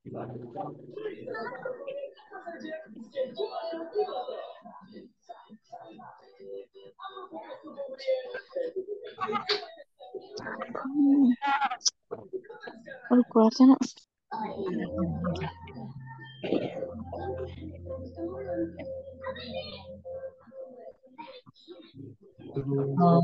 Oh, keluar sana. Oh.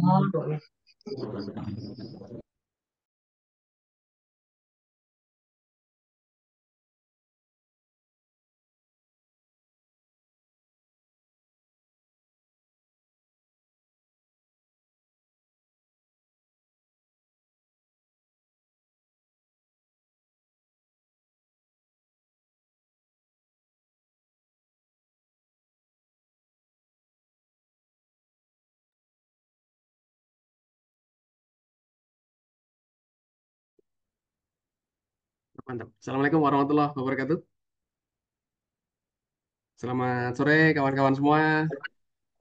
Mantap. Assalamualaikum warahmatullahi wabarakatuh. Selamat sore kawan-kawan semua.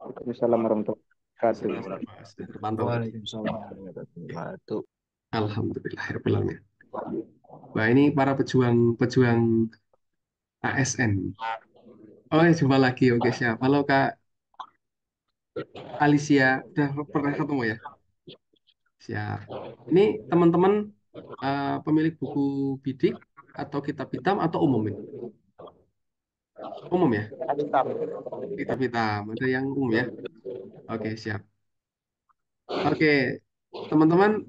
Assalamualaikum warahmatullahi wabarakatuh. Sudah terpantau tadi. Waalaikumsalam warahmatullahi wabarakatuh. Alhamdulillahirrahmanirrahim. Wah, ini para pejuang-pejuang ASN. Oh, ya, jumpa lagi. Oke, siap. Halo Kak Alicia. Udah pernah ketemu ya? Siap. Ini teman-teman pemilik buku bidik atau kitab hitam atau umum ini? Umum ya? Kitab hitam. Ada yang umum ya? Oke, siap. Oke, teman-teman,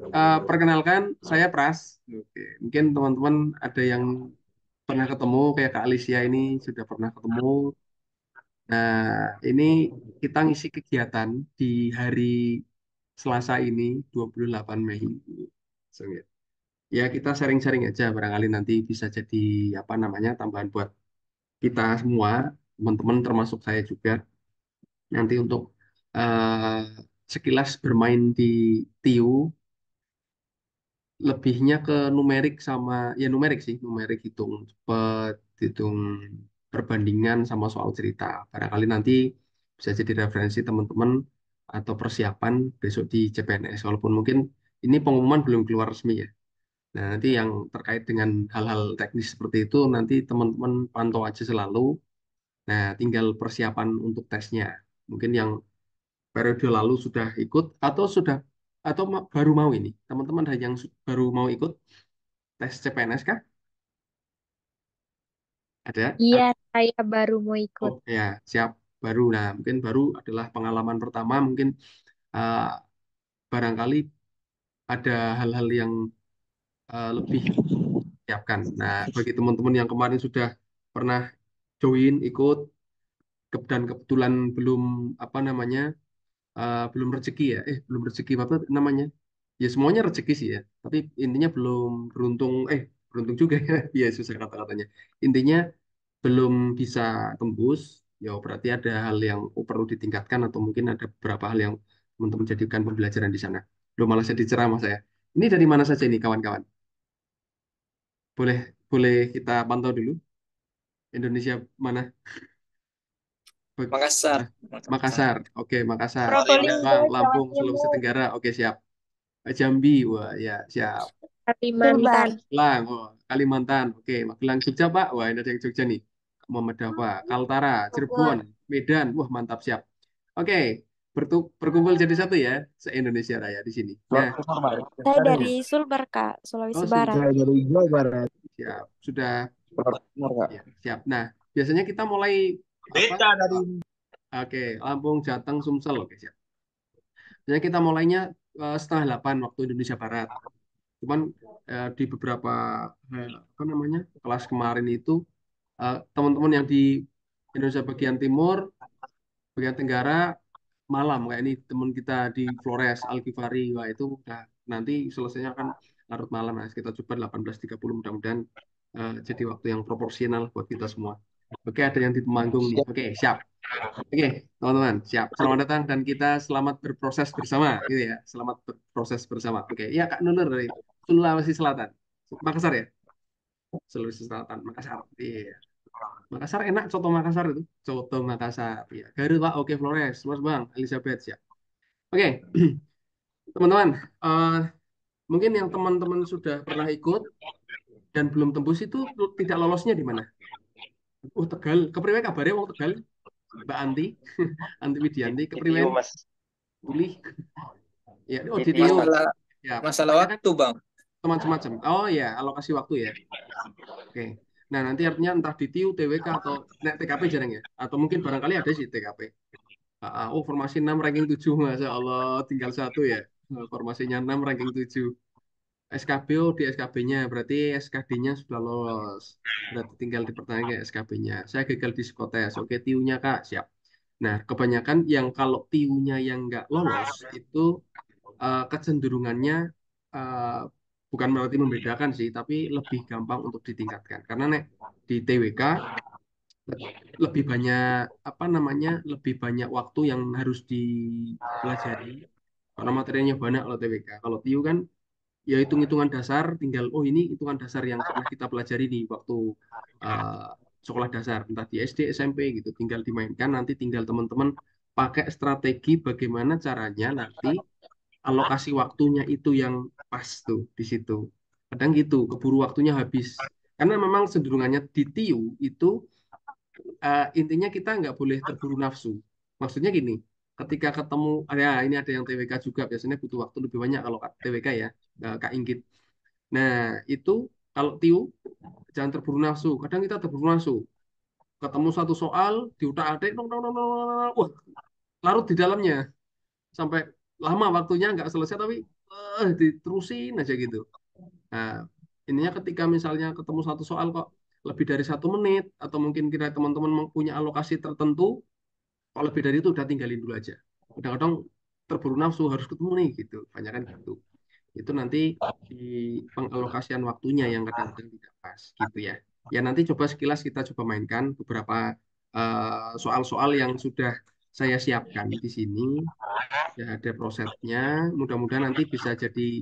perkenalkan saya Pras. Oke, mungkin teman-teman ada yang pernah ketemu kayak Kak Alicia ini sudah pernah ketemu. Nah, ini kita ngisi kegiatan di hari Selasa ini 28 Mei. So, ya, ya, kita sharing-sharing aja barangkali nanti bisa jadi apa namanya tambahan buat kita semua, teman-teman termasuk saya juga nanti untuk eh, sekilas bermain di TIU lebihnya ke numerik sama ya numerik sih numerik hitung cepet hitung perbandingan sama soal cerita barangkali nanti bisa jadi referensi teman-teman atau persiapan besok di CPNS walaupun mungkin ini pengumuman belum keluar resmi ya. Nah, nanti yang terkait dengan hal-hal teknis seperti itu nanti teman-teman pantau aja selalu. Nah, tinggal persiapan untuk tesnya mungkin yang periode lalu sudah ikut atau sudah atau baru mau ini teman-teman ada yang baru mau ikut tes CPNS kah? Ada? Iya, saya baru mau ikut. Oh ya, siap. Baru. Nah, mungkin baru adalah pengalaman pertama. Mungkin eh, barangkali ada hal-hal yang lebih siapkan. Nah, bagi teman-teman yang kemarin sudah pernah join, ikut, dan kebetulan belum apa namanya, belum rezeki ya. Belum rezeki apa namanya? Ya semuanya rezeki sih ya. Tapi intinya belum beruntung. Beruntung juga ya. Iya susah kata-katanya. Intinya belum bisa tembus, ya berarti ada hal yang perlu ditingkatkan atau mungkin ada beberapa hal yang teman-teman jadikan pembelajaran di sana. Belum malah jadi ceramah saya. Ini dari mana saja ini kawan-kawan? Boleh boleh kita pantau dulu. Indonesia mana? Makassar. Makassar. Oke, Makassar. Probolinggo, Palembang, Jawa Lampung, Sulawesi Timur, Tenggara. Oke, siap. Jambi. Wah, ya, siap. Kalimantan. Magelang, oh, Kalimantan. Oke, Magelang, Jogja, Pak. Wah, ini ada yang Jogja nih. Muhammad Dafa, Kaltara, Cirebon, Bogor. Medan. Wah, mantap, siap. Oke, berkumpul jadi satu ya, se-Indonesia Raya di sini. Nah, Saya dari Sulbar, Kak, Sulawesi oh Barat. sudah, Saya dari Jawa Barat. siap, sudah, Benar, Kak. ya, siap. Nah, biasanya kita mulai apa? Beda dari Oke, Lampung, Jateng, Sumsel. Oke, siap. Biasanya kita mulainya setengah 8 waktu Indonesia Barat. Cuman di beberapa apa namanya kelas kemarin itu teman-teman yang di Indonesia bagian timur, bagian tenggara malam kayak ini teman kita di Flores Al-Ghifari, wah itu udah nanti selesainya kan larut malam. Nah, kita coba 18.30 mudah-mudahan jadi waktu yang proporsional buat kita semua. Oke, ada yang di Temanggung nih. Siap. Oke, siap. Oke, teman-teman, siap. Selamat datang dan kita selamat berproses bersama, gitu ya. Selamat berproses bersama. Oke, iya Kak Nunur dari Sulawesi Selatan. Makassar ya? Sulawesi Selatan, Makassar. Iya. Makassar enak soto Makassar itu. Soto Makassar. Iya. Garut Pak, oke Flores, Mas Bang, Elizabeth siap. Oke, teman-teman, eh, mungkin yang teman-teman sudah pernah ikut dan belum tembus itu tidak lolosnya di mana? Oh, Tegal. Kepriwe kabarnya wong Tegal, Mbak Anti, Anti Widianti, DTU kepriwen Mas. Uli. Ya, oh DTU. DTU. Masalah Ya, masalah kebanyakan waktu, Bang. semacam-macam. Oh ya, alokasi waktu ya. Oke. Nah, nanti artinya entah di TIU, TWK, atau TKP jarang ya. Atau mungkin barangkali ada sih TKP. Oh, formasi 6 ranking 7. Masya Allah, tinggal satu ya. Formasinya 6 ranking 7. SKB, oh di SKB-nya. Berarti SKD-nya sudah lolos. Berarti tinggal dipertanyaan ke SKB-nya. Saya gagal di psikotes. Oke, TIU-nya Kak, siap. Nah, kebanyakan yang kalau TIU-nya yang nggak lolos, itu kecenderungannya eh, bukan berarti membedakan sih, tapi lebih gampang untuk ditingkatkan. Karena nek di TWK lebih banyak apa namanya, lebih banyak waktu yang harus dipelajari karena materinya banyak kalau TWK. Kalau TIU kan ya hitung-hitungan dasar, tinggal oh ini hitungan dasar yang pernah kita pelajari di waktu eh, sekolah dasar, entah di SD, SMP gitu, tinggal dimainkan. Nanti tinggal teman-teman pakai strategi bagaimana caranya nanti alokasi waktunya itu yang pas tuh di situ. Kadang gitu, keburu waktunya habis. Karena memang cenderungannya di TIU itu intinya kita nggak boleh terburu nafsu. Maksudnya gini, ketika ketemu, ya ini ada yang TWK juga, biasanya butuh waktu lebih banyak kalau TWK ya, Kak Inggit. Nah, itu kalau TIU jangan terburu nafsu. Kadang kita terburu nafsu. Ketemu satu soal, diutak-atik, nong, nong, nong, nong, nong, nong. Wah, larut di dalamnya. Sampai lama waktunya nggak selesai, tapi diterusin aja gitu. Nah, ininya ketika misalnya ketemu satu soal kok lebih dari 1 menit, atau mungkin kira teman-teman punya alokasi tertentu, kalau lebih dari itu udah tinggalin dulu aja. Kadang-kadang terburu nafsu harus ketemu nih gitu, banyak kan gitu. Itu nanti di pengalokasian waktunya yang kadang-kadang tidak pas gitu ya. Ya nanti coba sekilas kita coba mainkan beberapa soal-soal yang sudah saya siapkan di sini. Ya ada prosesnya. Mudah-mudahan nanti bisa jadi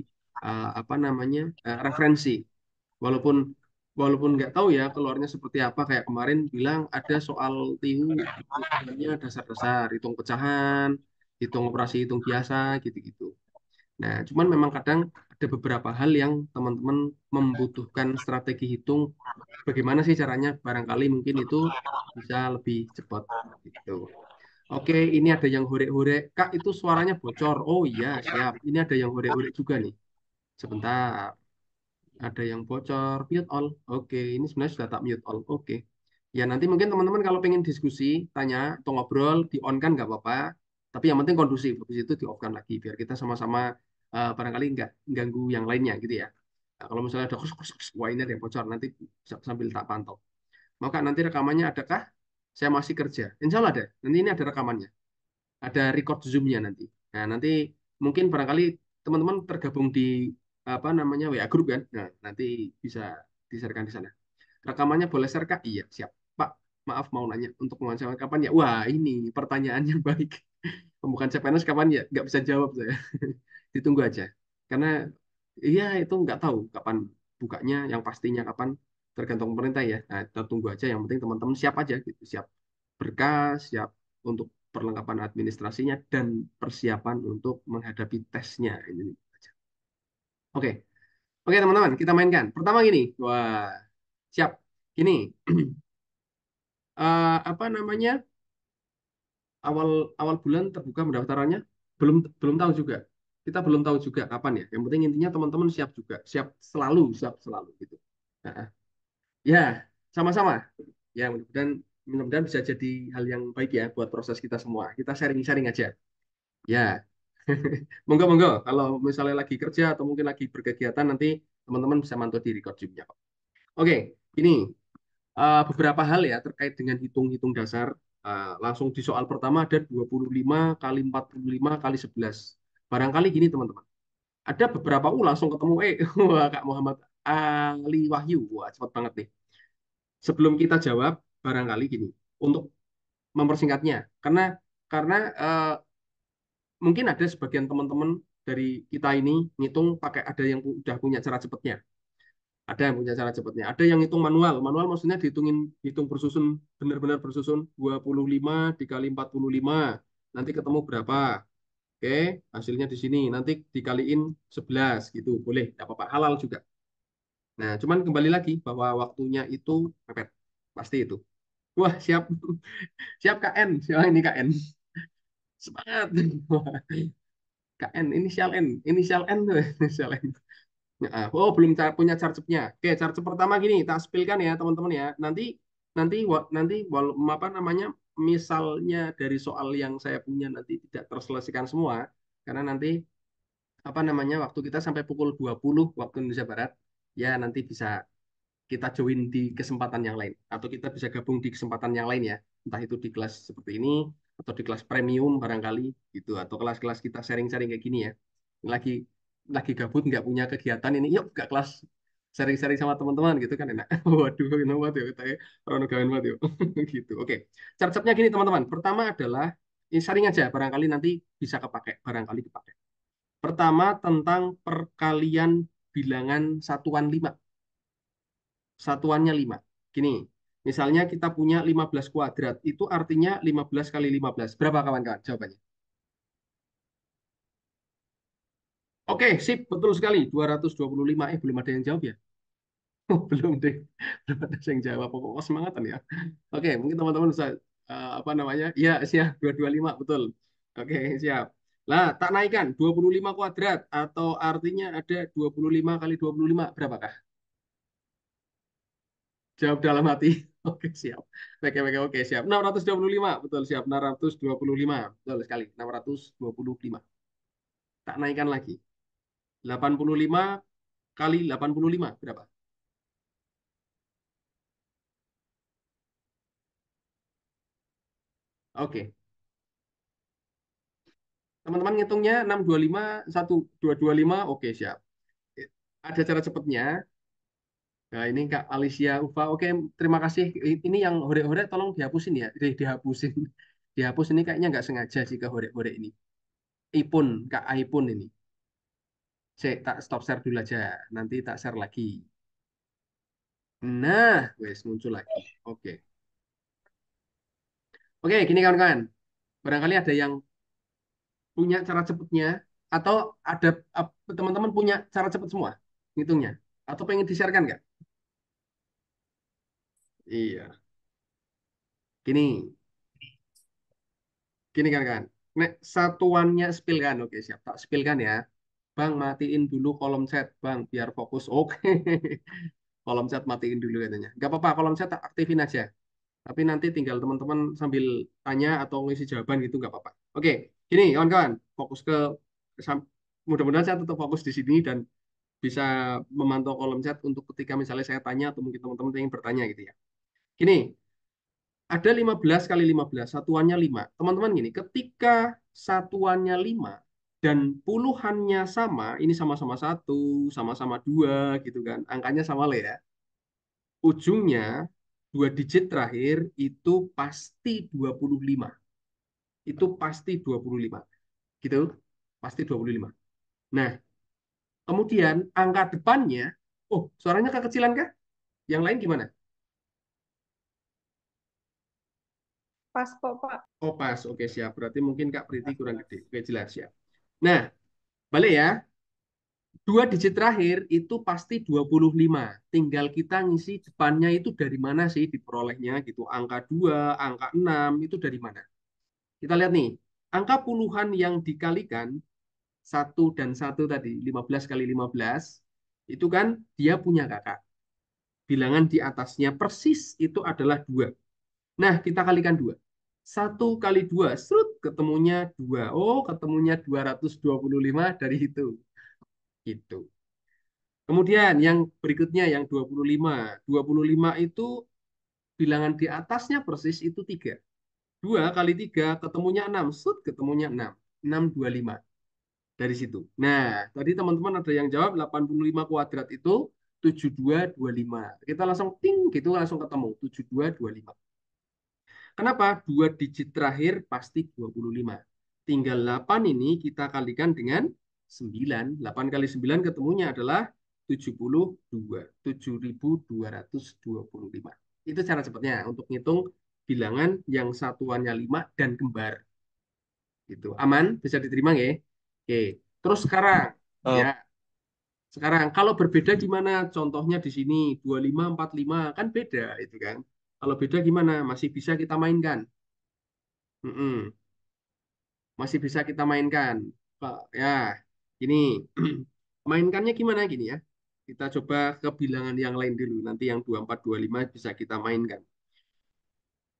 apa namanya referensi. Walaupun walaupun nggak tahu ya keluarnya seperti apa, kayak kemarin bilang ada soal TIU hitungannya dasar-dasar, hitung pecahan, hitung operasi hitung biasa gitu-gitu. Nah, cuman memang kadang ada beberapa hal yang teman-teman membutuhkan strategi hitung. Bagaimana sih caranya? Barangkali mungkin itu bisa lebih cepat gitu. Oke, ini ada yang hore-hore. Kak, itu suaranya bocor. Oh iya, siap. Ini ada yang hore-hore juga nih. Sebentar. Ada yang bocor, mute all. Oke, ini sebenarnya sudah tak mute all. Oke. Ya, nanti mungkin teman-teman kalau pengen diskusi, tanya atau ngobrol, di-on kan nggak apa-apa. Tapi yang penting kondusif. Habis itu di-off-kan lagi, biar kita sama-sama barangkali nggak ganggu yang lainnya gitu ya. Nah, kalau misalnya ada kus, wah ini ada yang bocor, nanti sambil tak pantau. Mau Kak, nanti rekamannya adakah? Saya masih kerja. Insya Allah ada. Nanti ini ada rekamannya. Ada record Zoom-nya nanti. Nah, nanti mungkin barangkali teman-teman tergabung di apa namanya WA grup kan. Nah, nanti bisa di-share-kan di sana. Rekamannya boleh share Kak? Iya, siap. Pak, maaf mau nanya untuk wawancara kapan ya? Wah, ini pertanyaan yang baik. Bukan CPNS kapan ya? Nggak bisa jawab saya. Ditunggu aja. Karena iya itu nggak tahu kapan bukanya, yang pastinya kapan tergantung pemerintah ya. Nah, kita tunggu aja. Yang penting teman-teman siap aja gitu, siap berkas, siap untuk perlengkapan administrasinya dan persiapan untuk menghadapi tesnya. Ini aja. Oke, oke teman-teman, kita mainkan. Pertama gini, wah, siap. Gini, apa namanya? Awal awal bulan terbuka pendaftarannya, belum belum tahu juga. Kita belum tahu juga kapan ya. Yang penting intinya teman-teman siap juga, siap selalu gitu. Nah, ya, sama-sama. Ya, mudah-mudahan bisa jadi hal yang baik ya buat proses kita semua. Kita sharing-sharing aja. Ya, monggo monggo. Kalau misalnya lagi kerja atau mungkin lagi berkegiatan nanti teman-teman bisa mantau di record Zoom-nya kok. Oke, ini beberapa hal ya terkait dengan hitung-hitung dasar. Langsung di soal pertama ada 25 kali 45 kali 11. Barangkali gini teman-teman. Ada beberapa langsung ketemu wah Kak Muhammad Ali Wahyu. Wah, cepat banget nih. Sebelum kita jawab, barangkali gini. Untuk mempersingkatnya, karena mungkin ada sebagian teman-teman dari kita ini ngitung pakai, ada yang udah punya cara cepatnya. Ada yang punya cara cepatnya. Ada yang hitung manual. Manual maksudnya dihitungin, hitung bersusun, benar-benar bersusun 25 dikali 45. Nanti ketemu berapa. Oke, hasilnya di sini. Nanti dikaliin 11 gitu. Boleh, tidak apa-apa. Halal juga. Nah, cuman kembali lagi bahwa waktunya itu mepet. Pasti itu. Wah, siap. Siap KN. Siap ini KN. Semangat. Wah, KN, inisial N. Inisial N tuh. Inisial N. Nah, oh, belum punya charge-nya. Oke, charge pertama gini, tak spillkan ya, teman-teman ya. Nanti nanti nanti apa namanya? Misalnya dari soal yang saya punya nanti tidak terselesaikan semua karena nanti apa namanya? Waktu kita sampai pukul 20 waktu Indonesia Barat, ya nanti bisa kita join di kesempatan yang lain atau kita bisa gabung di kesempatan yang lain ya, entah itu di kelas seperti ini atau di kelas premium barangkali gitu atau kelas-kelas kita sharing-sharing kayak gini ya. Lagi gabut nggak punya kegiatan ini, yuk buka kelas sharing-sharing sama teman-teman gitu kan enak. Waduh, enak banget ya kita ya, orang gawean banget yuk. Gitu. Oke, caranya gini teman-teman. Pertama adalah ini sharing aja barangkali nanti bisa kepakai, barangkali dipakai. Pertama tentang perkalian bilangan satuan 5. Satuannya 5. Gini, misalnya kita punya 15 kuadrat, itu artinya 15 kali 15. Berapa kawan-kawan jawabannya? Oke, sip, betul sekali. 225. Belum ada yang jawab ya? Oh, belum deh. Belum ada yang jawab. Pokoknya semangatan ya. Oke, mungkin teman-teman bisa apa namanya? Ya, siap. 225, betul. Oke, siap. Lah, tak naikkan 25 kuadrat atau artinya ada 25 kali 25. Berapakah? Jawab dalam hati. Oke, siap. Oke, oke, oke, siap. 625. Betul, siap. 625. Betul sekali. 625. Tak naikkan lagi. 85 kali 85. Berapa? Oke. Teman-teman ngitungnya 625, 1225. Oke, siap. Ada cara cepatnya. Nah, ini Kak Alicia Ufa. Oke, terima kasih. Ini yang hore-hore tolong dihapusin ya. Dihapusin. Dihapus ini kayaknya nggak sengaja sih ke hore-hore ini. Ipun, Kak Aipun ini. Saya tak stop share dulu aja. Nanti tak share lagi. Nah, wes muncul lagi. Oke. Oke, gini kawan-kawan. Barangkali ada yang punya cara cepatnya atau ada teman-teman punya cara cepat semua ngitungnya atau pengen di-sharekan nggak? Iya. Gini, gini kan. Nek satuannya spill kan. Oke, siap. Tak spill kan ya. Bang, matiin dulu kolom chat, Bang, biar fokus. Oke. Kolom chat matiin dulu katanya. Nggak apa-apa, kolom chat tak aktifin aja. Tapi nanti tinggal teman-teman sambil tanya atau ngisi jawaban gitu nggak apa-apa. Oke, gini kawan-kawan, fokus ke sam- mudah-mudahan saya tetap fokus di sini dan bisa memantau kolom chat untuk ketika misalnya saya tanya atau mungkin teman-teman ingin bertanya gitu ya. Gini, ada 15 kali 15, satuannya 5. Teman-teman gini, ketika satuannya 5 dan puluhannya sama, ini sama-sama 1, sama-sama 2 gitu kan, angkanya sama lah ya. Ujungnya 2 digit terakhir itu pasti 25. Itu pasti 25. Gitu. Pasti 25. Nah, kemudian angka depannya, oh, suaranya kekecilan kah? Yang lain gimana? Pas kok, Pak. Oh, pas. Oke, siap. Berarti mungkin Kak Priti kurang gede. Oke, jelas ya. Nah, balik ya. 2 digit terakhir itu pasti 25. Tinggal kita ngisi depannya itu dari mana sih diperolehnya gitu. Angka 2, angka 6 itu dari mana? Kita lihat nih. Angka puluhan yang dikalikan satu dan satu tadi, 15 kali 15, itu kan dia punya kakak. Bilangan di atasnya persis itu adalah 2. Nah, kita kalikan 2. 1 kali 2, serut, ketemunya 2. Oh, ketemunya 225 dari itu. Gitu. Kemudian yang berikutnya yang 25. 25 itu bilangan di atasnya persis itu 3. 2 kali 3 ketemunya 6. Serut, ketemunya 6. 625. Dari situ. Nah, tadi teman-teman ada yang jawab 85 kuadrat itu 7225. Kita langsung ting gitu langsung ketemu 7225. Kenapa? 2 digit terakhir pasti 25. Tinggal 8 ini kita kalikan dengan 9. 8 kali 9 ketemunya adalah 72. 7225. Itu cara cepatnya untuk ngitung bilangan yang satuannya 5 dan kembar. Gitu. Aman? Bisa diterima nggak? Oke. Terus sekarang, ya, Oh, Sekarang kalau berbeda gimana? Contohnya di sini 25 45 kan beda itu kan. Kalau beda gimana? Masih bisa kita mainkan. Mm-mm. Masih bisa kita mainkan. Pak, ya, ini mainkannya gimana gini ya? Kita coba ke bilangan yang lain dulu. Nanti yang 24 25 bisa kita mainkan.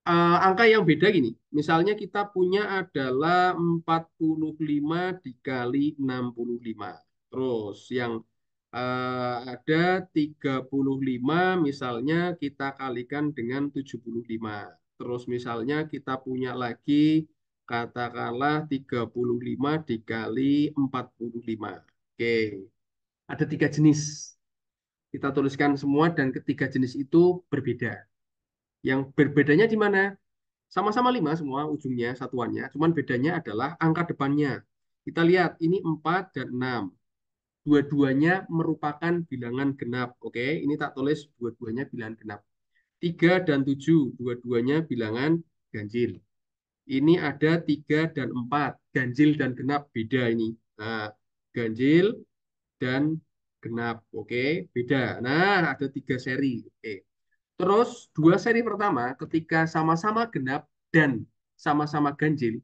Angka yang beda gini. Misalnya kita punya adalah 45 dikali 65. Terus yang ada 35 misalnya kita kalikan dengan 75. Terus misalnya kita punya lagi katakanlah 35 dikali 45. Oke, ada tiga jenis. Kita tuliskan semua dan ketiga jenis itu berbeda. Yang berbedanya di mana? Sama-sama 5 semua ujungnya, satuannya. Cuman bedanya adalah angka depannya. Kita lihat, ini 4 dan 6. Dua-duanya merupakan bilangan genap. Oke, ini tak tulis dua-duanya bilangan genap. 3 dan 7, dua-duanya bilangan ganjil. Ini ada 3 dan 4, ganjil dan genap, beda ini. Nah, ganjil dan genap. Oke, beda. Nah, ada 3 seri. Oke. Terus dua seri pertama ketika sama-sama genap dan sama-sama ganjil,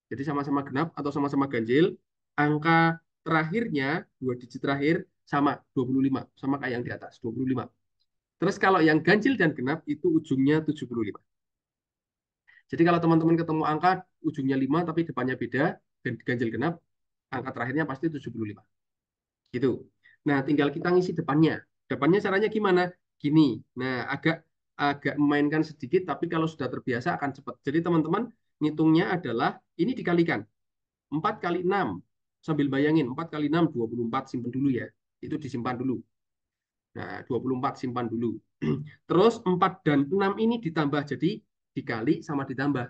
jadi sama-sama genap atau sama-sama ganjil, angka terakhirnya, dua digit terakhir, sama 25, sama kayak yang di atas, 25. Terus kalau yang ganjil dan genap itu ujungnya 75. Jadi kalau teman-teman ketemu angka ujungnya 5 tapi depannya beda, ganjil genap, angka terakhirnya pasti 75. Gitu. Nah, tinggal kita ngisi depannya. Depannya caranya gimana? Gini. Nah, agak agak memainkan sedikit, tapi kalau sudah terbiasa akan cepat. Jadi teman-teman ngitungnya adalah ini dikalikan 4 kali 6. Sambil bayangin 4 kali 6 24 simpan dulu ya. Itu disimpan dulu. Nah, 24 simpan dulu. Terus 4 dan 6 ini ditambah jadi dikali sama ditambah.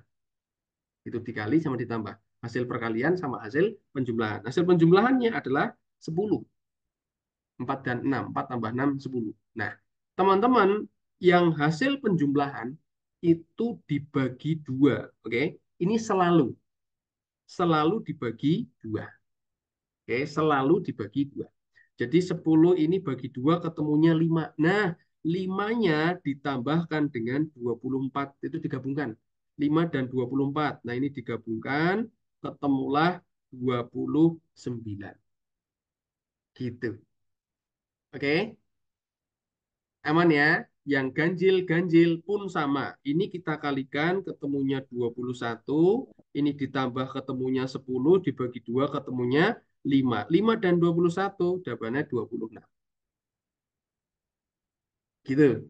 Itu dikali sama ditambah. Hasil perkalian sama hasil penjumlahan. Hasil penjumlahannya adalah 10. 4 dan 6. 4 tambah 6, 10. Nah, teman-teman, yang hasil penjumlahan itu dibagi 2. Oke, ini selalu dibagi 2. Oke, selalu dibagi 2. Jadi 10 ini bagi 2 ketemunya 5. Nah, 5-nya ditambahkan dengan 24. Itu digabungkan. 5 dan 24. Nah, ini digabungkan, ketemulah 29. Gitu. Oke. Aman ya. Yang ganjil-ganjil pun sama. Ini kita kalikan ketemunya 21. Ini ditambah ketemunya 10. Dibagi 2 ketemunya 5. 5 dan 21 jawabannya 26. Gitu.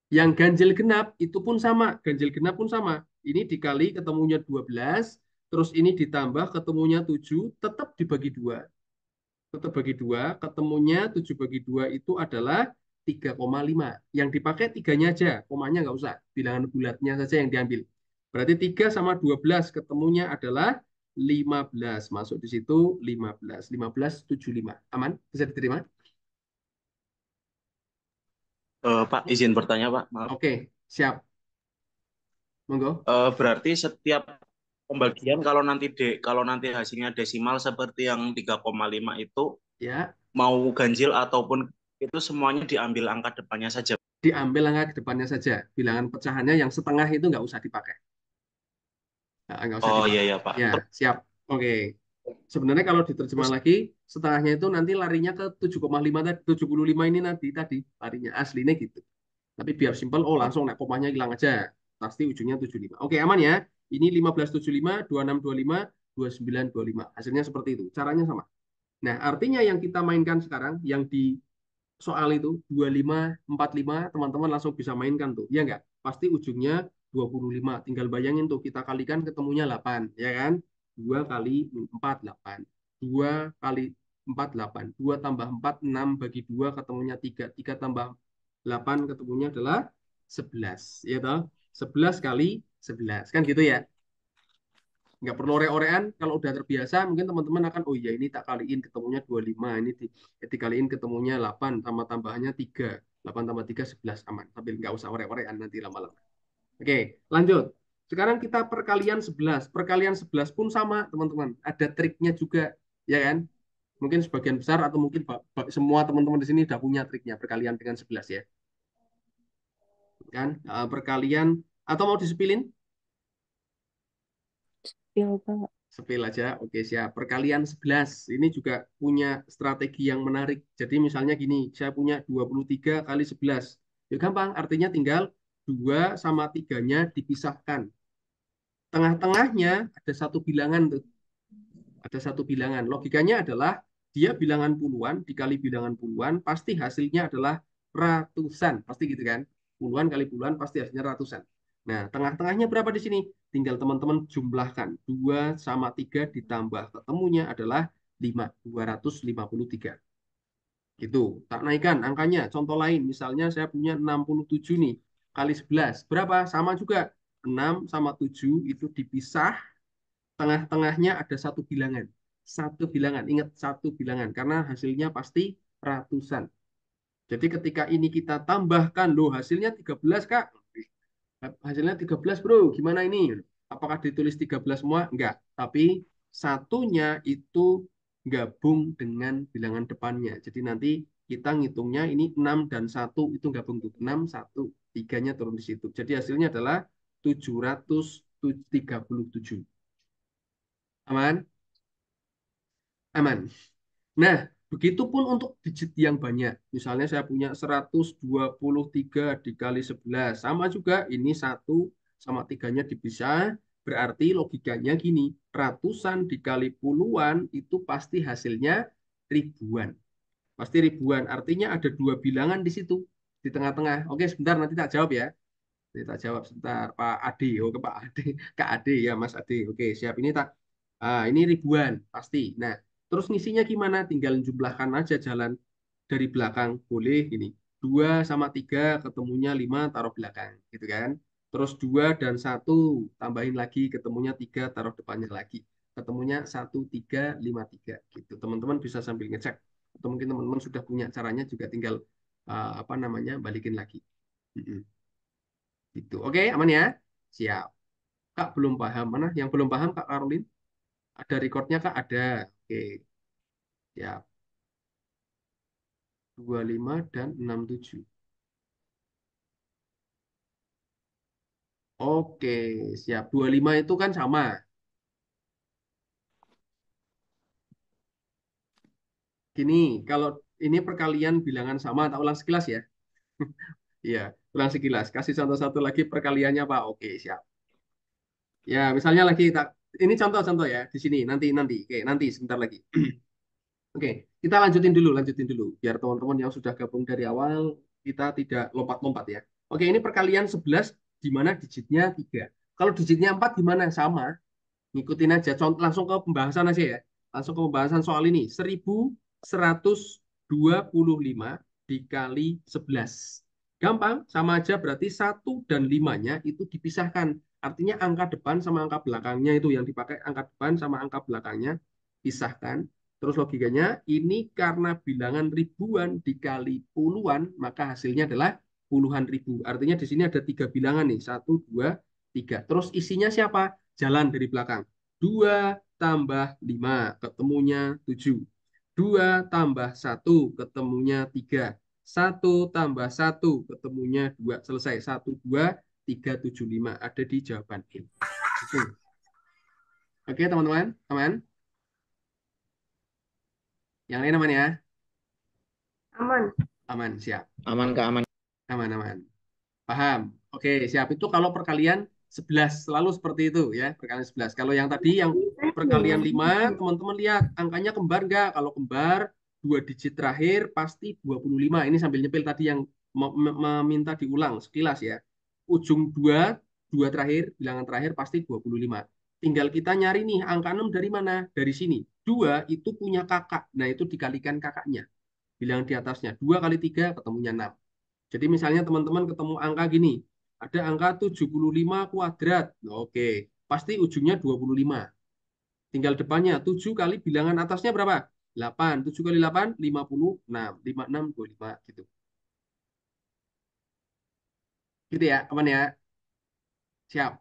Yang ganjil genap itu pun sama. Ganjil genap pun sama. Ini dikali ketemunya 12. Terus ini ditambah ketemunya 7. Tetap dibagi 2. Tetap bagi 2, ketemunya 7 bagi 2 itu adalah 3,5. Yang dipakai tiganya aja, komanya nggak usah. Bilangan bulatnya saja yang diambil. Berarti 3 sama 12 ketemunya adalah 15. Masuk di situ 15. 15,75. Aman? Bisa diterima? Pak, izin bertanya, Pak. Maaf. Oke, siap. Monggo. Berarti setiap pembagian kalau nanti hasilnya desimal seperti yang 3,5 itu Ya, mau ganjil ataupun itu semuanya diambil angka depannya saja. diambil angka ke depannya saja. Bilangan pecahannya yang setengah itu nggak usah dipakai. Nggak usah Oh iya dipakai. ya, Pak. Ya, siap. Oke. Sebenarnya kalau diterjemah Terus lagi, setengahnya itu nanti larinya ke 7,5 tadi, 75 ini tadi larinya aslinya gitu. Tapi biar simpel, oh oh, langsung nak komanya hilang aja. Pasti ujungnya 75. Oke, aman ya. Ini 15,75, 26,25, 29,25. Hasilnya seperti itu. Caranya sama. Nah, artinya yang kita mainkan sekarang, yang di soal itu 25, 45, teman-teman langsung bisa mainkan tuh. Ya enggak? Pasti ujungnya 25. Tinggal bayangin tuh kita kalikan ketemunya 8, ya kan? 2 kali 4 8. 2 kali 4 8. 2 tambah 4 6 bagi 2 ketemunya 3. 3 tambah 8 ketemunya adalah 11, ya toh? 11 kali 11. Kan gitu ya? Nggak perlu ore-orean. Kalau udah terbiasa mungkin teman-teman akan oh iya ini tak kaliin ketemunya 25, ini dikaliin ketemunya 8 tambah tambahannya 3, 8 tambah 3 11 aman, tapi nggak usah ore-orean nanti lama-lama. Oke, lanjut. Sekarang kita perkalian 11. Perkalian 11 pun sama teman-teman, ada triknya juga, ya kan? Mungkin sebagian besar atau mungkin semua teman-teman di sini udah punya triknya perkalian dengan 11 ya. Kan? Perkalian atau mau disepilin? Iya, Pak. Sepil aja. Oke, siap. Perkalian 11. Ini juga punya strategi yang menarik. Jadi misalnya gini, saya punya 23 kali 11. Ya gampang, artinya tinggal 2 sama 3-nya dipisahkan. Tengah-tengahnya ada satu bilangan tuh. Ada satu bilangan. Logikanya adalah dia bilangan puluhan dikali bilangan puluhan, pasti hasilnya adalah ratusan. Pasti gitu kan? Puluhan kali puluhan pasti hasilnya ratusan. Nah, tengah-tengahnya berapa di sini? Tinggal teman-teman jumlahkan. 2 sama 3 ditambah. Ketemunya adalah 5. 253. Gitu. Tak naikkan angkanya. Contoh lain, misalnya saya punya 67 nih. Kali 11. Berapa? Sama juga. 6 sama 7 itu dipisah, tengah-tengahnya ada satu bilangan. Satu bilangan, ingat satu bilangan, karena hasilnya pasti ratusan. Jadi ketika ini kita tambahkan, loh hasilnya 13 Kak. Hasilnya 13 bro, gimana ini? Apakah ditulis 13 semua? Enggak. Tapi satunya itu gabung dengan bilangan depannya. Jadi nanti kita ngitungnya ini 6 dan 1 itu gabung tuh. 6, 1, 3-nya turun di situ. Jadi hasilnya adalah 737. Aman? Aman. Nah, begitupun untuk digit yang banyak. Misalnya saya punya 123 dikali 11. Sama juga, ini 1 sama 3-nya dipisah. Berarti logikanya gini, ratusan dikali puluhan itu pasti hasilnya ribuan. Pasti ribuan. Artinya ada dua bilangan di situ, di tengah-tengah. Oke, sebentar nanti tak jawab ya. Nanti tak jawab sebentar. Pak Ade, oh ke Pak Ade. Kak Ade ya Mas Ade. Oke, siap. Ini tak ini ribuan pasti. Nah, terus ngisinya gimana? Tinggal jumlahkan aja jalan dari belakang. Boleh gini. 2 sama 3 ketemunya 5 taruh belakang. Gitu kan. Terus 2 dan 1 tambahin lagi ketemunya 3 taruh depannya lagi. Ketemunya 1, 3, 5, 3. Gitu. Teman-teman bisa sambil ngecek. Atau mungkin teman-teman sudah punya caranya juga tinggal apa namanya balikin lagi. Mm-mm. Gitu. Oke, aman ya? Siap. Kak belum paham. Mana yang belum paham Kak Karolin? Ada recordnya Kak? Ada. Oke. Ya, 25 dan 67. Oke, siap. 25 itu kan sama. Gini, kalau ini perkalian bilangan sama, tak ulang sekilas ya. Iya, ulang sekilas. Kasih contoh satu lagi perkaliannya Pak. Oke, siap. Ya, misalnya lagi tak ini contoh-contoh ya di sini nanti nanti. Oke, nanti sebentar lagi. Oke, kita lanjutin dulu biar teman-teman yang sudah gabung dari awal kita tidak lompat-lompat ya. Oke, ini perkalian 11 di mana digitnya 3. Kalau digitnya 4 gimana? Sama. Ngikutin aja. Contoh, langsung ke pembahasan aja ya. Langsung ke pembahasan soal ini. 1125 dikali 11. Gampang, sama aja berarti 1 dan 5-nya itu dipisahkan. Artinya angka depan sama angka belakangnya itu yang dipakai angka depan sama angka belakangnya pisahkan. Terus logikanya ini karena bilangan ribuan dikali puluhan maka hasilnya adalah puluhan ribu. Artinya di sini ada 3 bilangan nih. 1, 2, 3. Terus isinya siapa? Jalan dari belakang. 2 tambah 5 ketemunya 7. 2 tambah 1 ketemunya 3. 1 tambah 1 ketemunya 2. Selesai. 1, 2, 3, 7, 5. Ada di jawaban ini. Oke teman-teman. Aman? Yang lain aman ya? Aman. Aman, siap. Aman Kak, aman. Aman, aman. Paham? Oke, siap. Itu kalau perkalian 11. Selalu seperti itu ya, perkalian 11. Kalau yang tadi, yang perkalian 5, teman-teman lihat angkanya kembar nggak? Kalau kembar, 2 digit terakhir pasti 25. Ini sambil nyepil tadi yang meminta diulang sekilas ya. Ujung 2 terakhir, bilangan terakhir pasti 25. Tinggal kita nyari nih, angka 6 dari mana? Dari sini. 2 itu punya kakak. Nah, itu dikalikan kakaknya. Bilangan di atasnya. 2 kali 3 ketemunya 6. Jadi misalnya teman-teman ketemu angka gini, ada angka 75 kuadrat. Oke, pasti ujungnya 25. Tinggal depannya 7 kali bilangan atasnya berapa? 8. 7 kali 8, 56. 56, 25 gitu. Gitu ya, aman ya? Siap.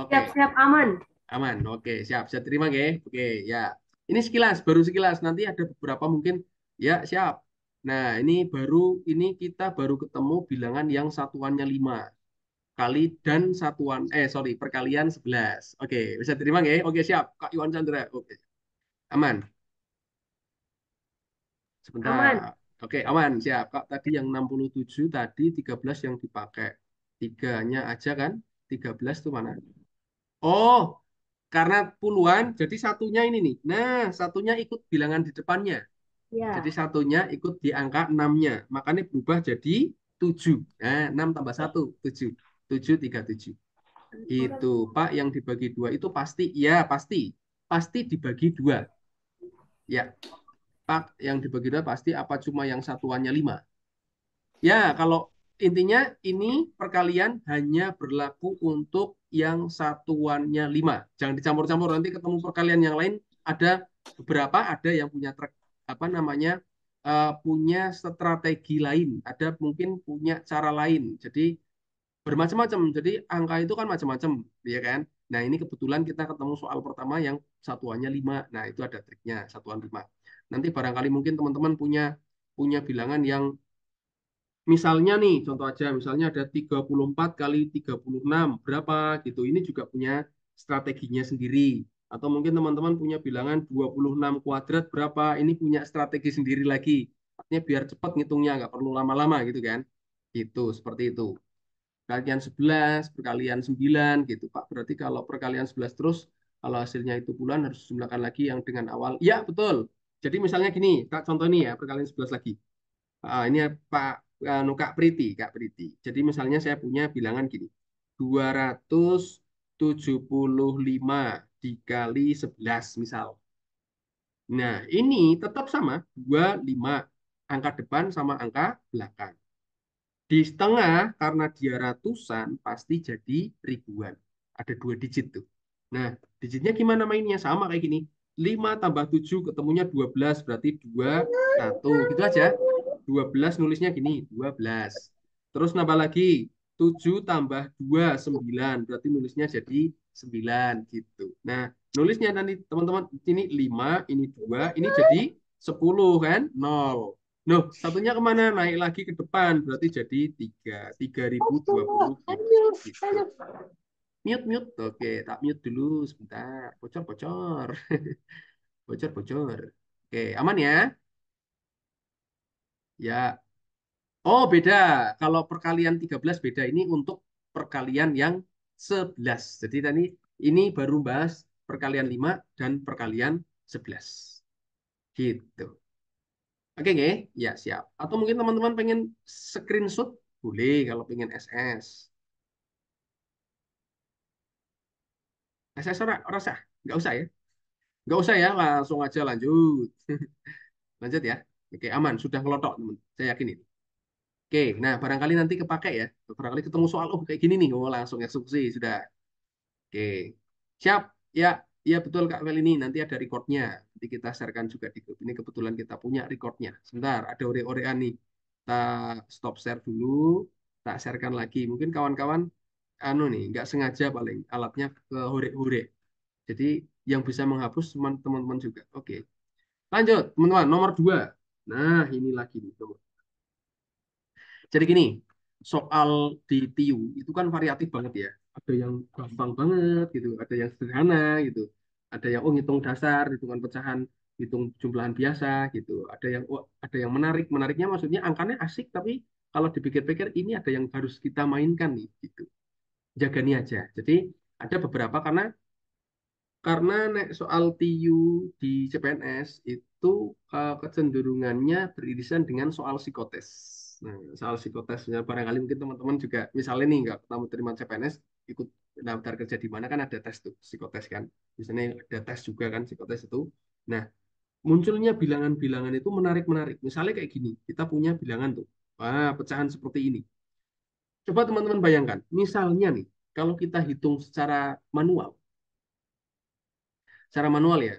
Oke, Siap-siap aman. aman. Oke, siap. Saya terima, oke. Oke, ya. Ini sekilas, baru sekilas. Nanti ada beberapa mungkin, ya siap. Nah, ini kita baru ketemu bilangan yang satuannya 5 kali dan sorry, perkalian 11. Oke, bisa terima nggak ya? Oke, siap. Kak Iwan Chandra. Oke, aman. Aman. Sebentar. Oke, aman. Siap. Kak, tadi yang 67 tadi 13 yang dipakai. Tiganya aja kan? 13 tuh mana? Oh, karena puluhan, jadi satunya ini nih. Nah, satunya ikut bilangan di depannya. Jadi Ya. satunya ikut di angka 6-nya. Makanya berubah jadi 7. Nah, 6 tambah 1, 7. 737. Itu, Pak, yang dibagi 2 itu pasti, ya pasti. Pasti dibagi 2. Ya, Pak, yang dibagi 2 pasti apa cuma yang satuannya 5? Ya, kalau intinya ini perkalian hanya berlaku untuk yang satuannya 5. Jangan dicampur-campur, nanti ketemu perkalian yang lain ada beberapa, ada yang punya apa namanya punya strategi lain, ada mungkin punya cara lain. Jadi bermacam-macam. Jadi angka itu kan macam-macam, ya kan? Nah, ini kebetulan kita ketemu soal pertama yang satuannya 5. Nah, itu ada triknya, satuan 5. Nanti barangkali mungkin teman-teman punya punya bilangan yang misalnya nih, contoh aja, misalnya ada 34 kali 36, berapa gitu. Ini juga punya strateginya sendiri. Atau mungkin teman-teman punya bilangan 26 kuadrat berapa, ini punya strategi sendiri lagi. Artinya biar cepat ngitungnya, nggak perlu lama-lama gitu kan. Gitu, seperti itu. Perkalian 11, perkalian 9 gitu, Pak. Berarti kalau perkalian 11 terus, kalau hasilnya itu bulan harus dijumlahkan lagi yang dengan awal. Ya, betul. Jadi misalnya gini, Kak, contoh ini ya, perkalian 11 lagi. Ini Pak Kak Priti, Kak Priti. Jadi misalnya saya punya bilangan gini. 275 dikali 11 misal. Nah, ini tetap sama 25 angka depan sama angka belakang. Di setengah karena dia ratusan pasti jadi ribuan. Ada 2 digit tuh. Nah, digitnya gimana mainnya? Sama kayak gini. 5 tambah 7 ketemunya 12 berarti 21. Gitu aja. 12 nulisnya gini, 12. Terus nambah lagi, 7 tambah 2 9. Berarti nulisnya jadi 9 gitu. Nah, nulisnya nanti teman-teman, ini 5, ini 2, ini jadi 10 kan? 0. Loh, satunya kemana? Naik lagi ke depan. Berarti jadi 3. 3025. Gitu. Mute, mute. Oke, tak mute dulu sebentar. Bocor, bocor. Bocor, bocor. Oke, aman ya? Ya, oh, beda. Kalau perkalian 13 beda. Ini untuk perkalian yang 11. Jadi tadi ini baru bahas perkalian 5 dan perkalian 11. Gitu. Oke, nggak? Ya, siap. Atau mungkin teman-teman pengen screenshot? Boleh kalau pengen SS. SS ora usah? Nggak usah ya? Nggak usah ya, langsung aja lanjut. Lanjut ya. Oke, aman. Sudah ngelotok, teman. Saya yakin ini. Oke, nah barangkali nanti kepake ya. Barangkali ketemu soal, oh kayak gini nih. Oh, langsung eksekusi. Sudah. Oke, siap. Ya, ya betul Kak Fel ini. Nanti ada recordnya. Nanti kita sharekan juga di grup. Ini kebetulan kita punya recordnya. Sebentar, ada ore-orean nih. Kita stop share dulu. Tak sharekan lagi. Mungkin kawan-kawan, anu nih, nggak sengaja paling alatnya ke hore-hore. Jadi yang bisa menghapus teman-teman juga. Oke, lanjut teman-teman. Nomor 2. Nah, ini lagi nih. Jadi gini, soal di TIU itu kan variatif banget ya. Ada yang gampang banget gitu, ada yang sederhana gitu. Ada yang ngitung dasar, hitungan pecahan, hitung jumlahan biasa gitu. Ada yang menarik. Menariknya maksudnya angkanya asik tapi kalau dipikir-pikir ini ada yang harus kita mainkan nih gitu. Jaga nih aja. Jadi ada beberapa karena nek soal TIU di CPNS itu kecenderungannya beririsan dengan soal psikotes. Nah, soal psikotesnya barangkali mungkin teman-teman juga misalnya nih nggak kamu terima CPNS ikut daftar kerja di mana kan ada tes tuh psikotes kan. Misalnya ada tes juga kan psikotes itu. Nah, munculnya bilangan-bilangan itu menarik-menarik. Misalnya kayak gini, kita punya bilangan tuh. Wah, pecahan seperti ini. Coba teman-teman bayangkan, misalnya nih, kalau kita hitung secara manual ya,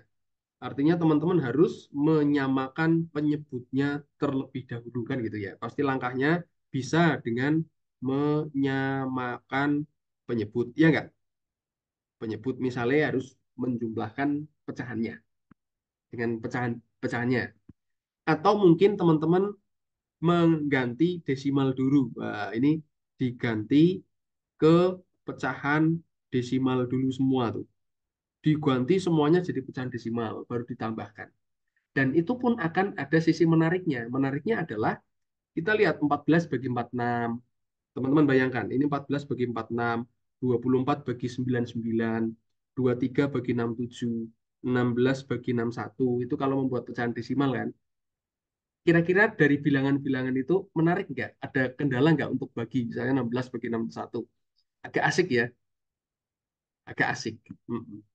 artinya teman-teman harus menyamakan penyebutnya terlebih dahulu kan gitu ya. Pasti langkahnya bisa dengan menyamakan penyebut. Ya enggak? Penyebut misalnya harus menjumlahkan pecahannya. dengan pecahannya. Atau mungkin teman-teman mengganti desimal dulu. Nah, ini diganti ke pecahan desimal dulu semua tuh. Diganti semuanya jadi pecahan desimal, baru ditambahkan. Dan itu pun akan ada sisi menariknya. Menariknya adalah kita lihat 14 bagi 46. Teman-teman bayangkan, ini 14 bagi 46, 24 bagi 99, 23 bagi 67, 16 bagi 61. Itu kalau membuat pecahan desimal kan. Kira-kira dari bilangan-bilangan itu menarik nggak? Ada kendala nggak untuk bagi misalnya 16 bagi 61? Agak asik ya, agak asik. Mm-mm.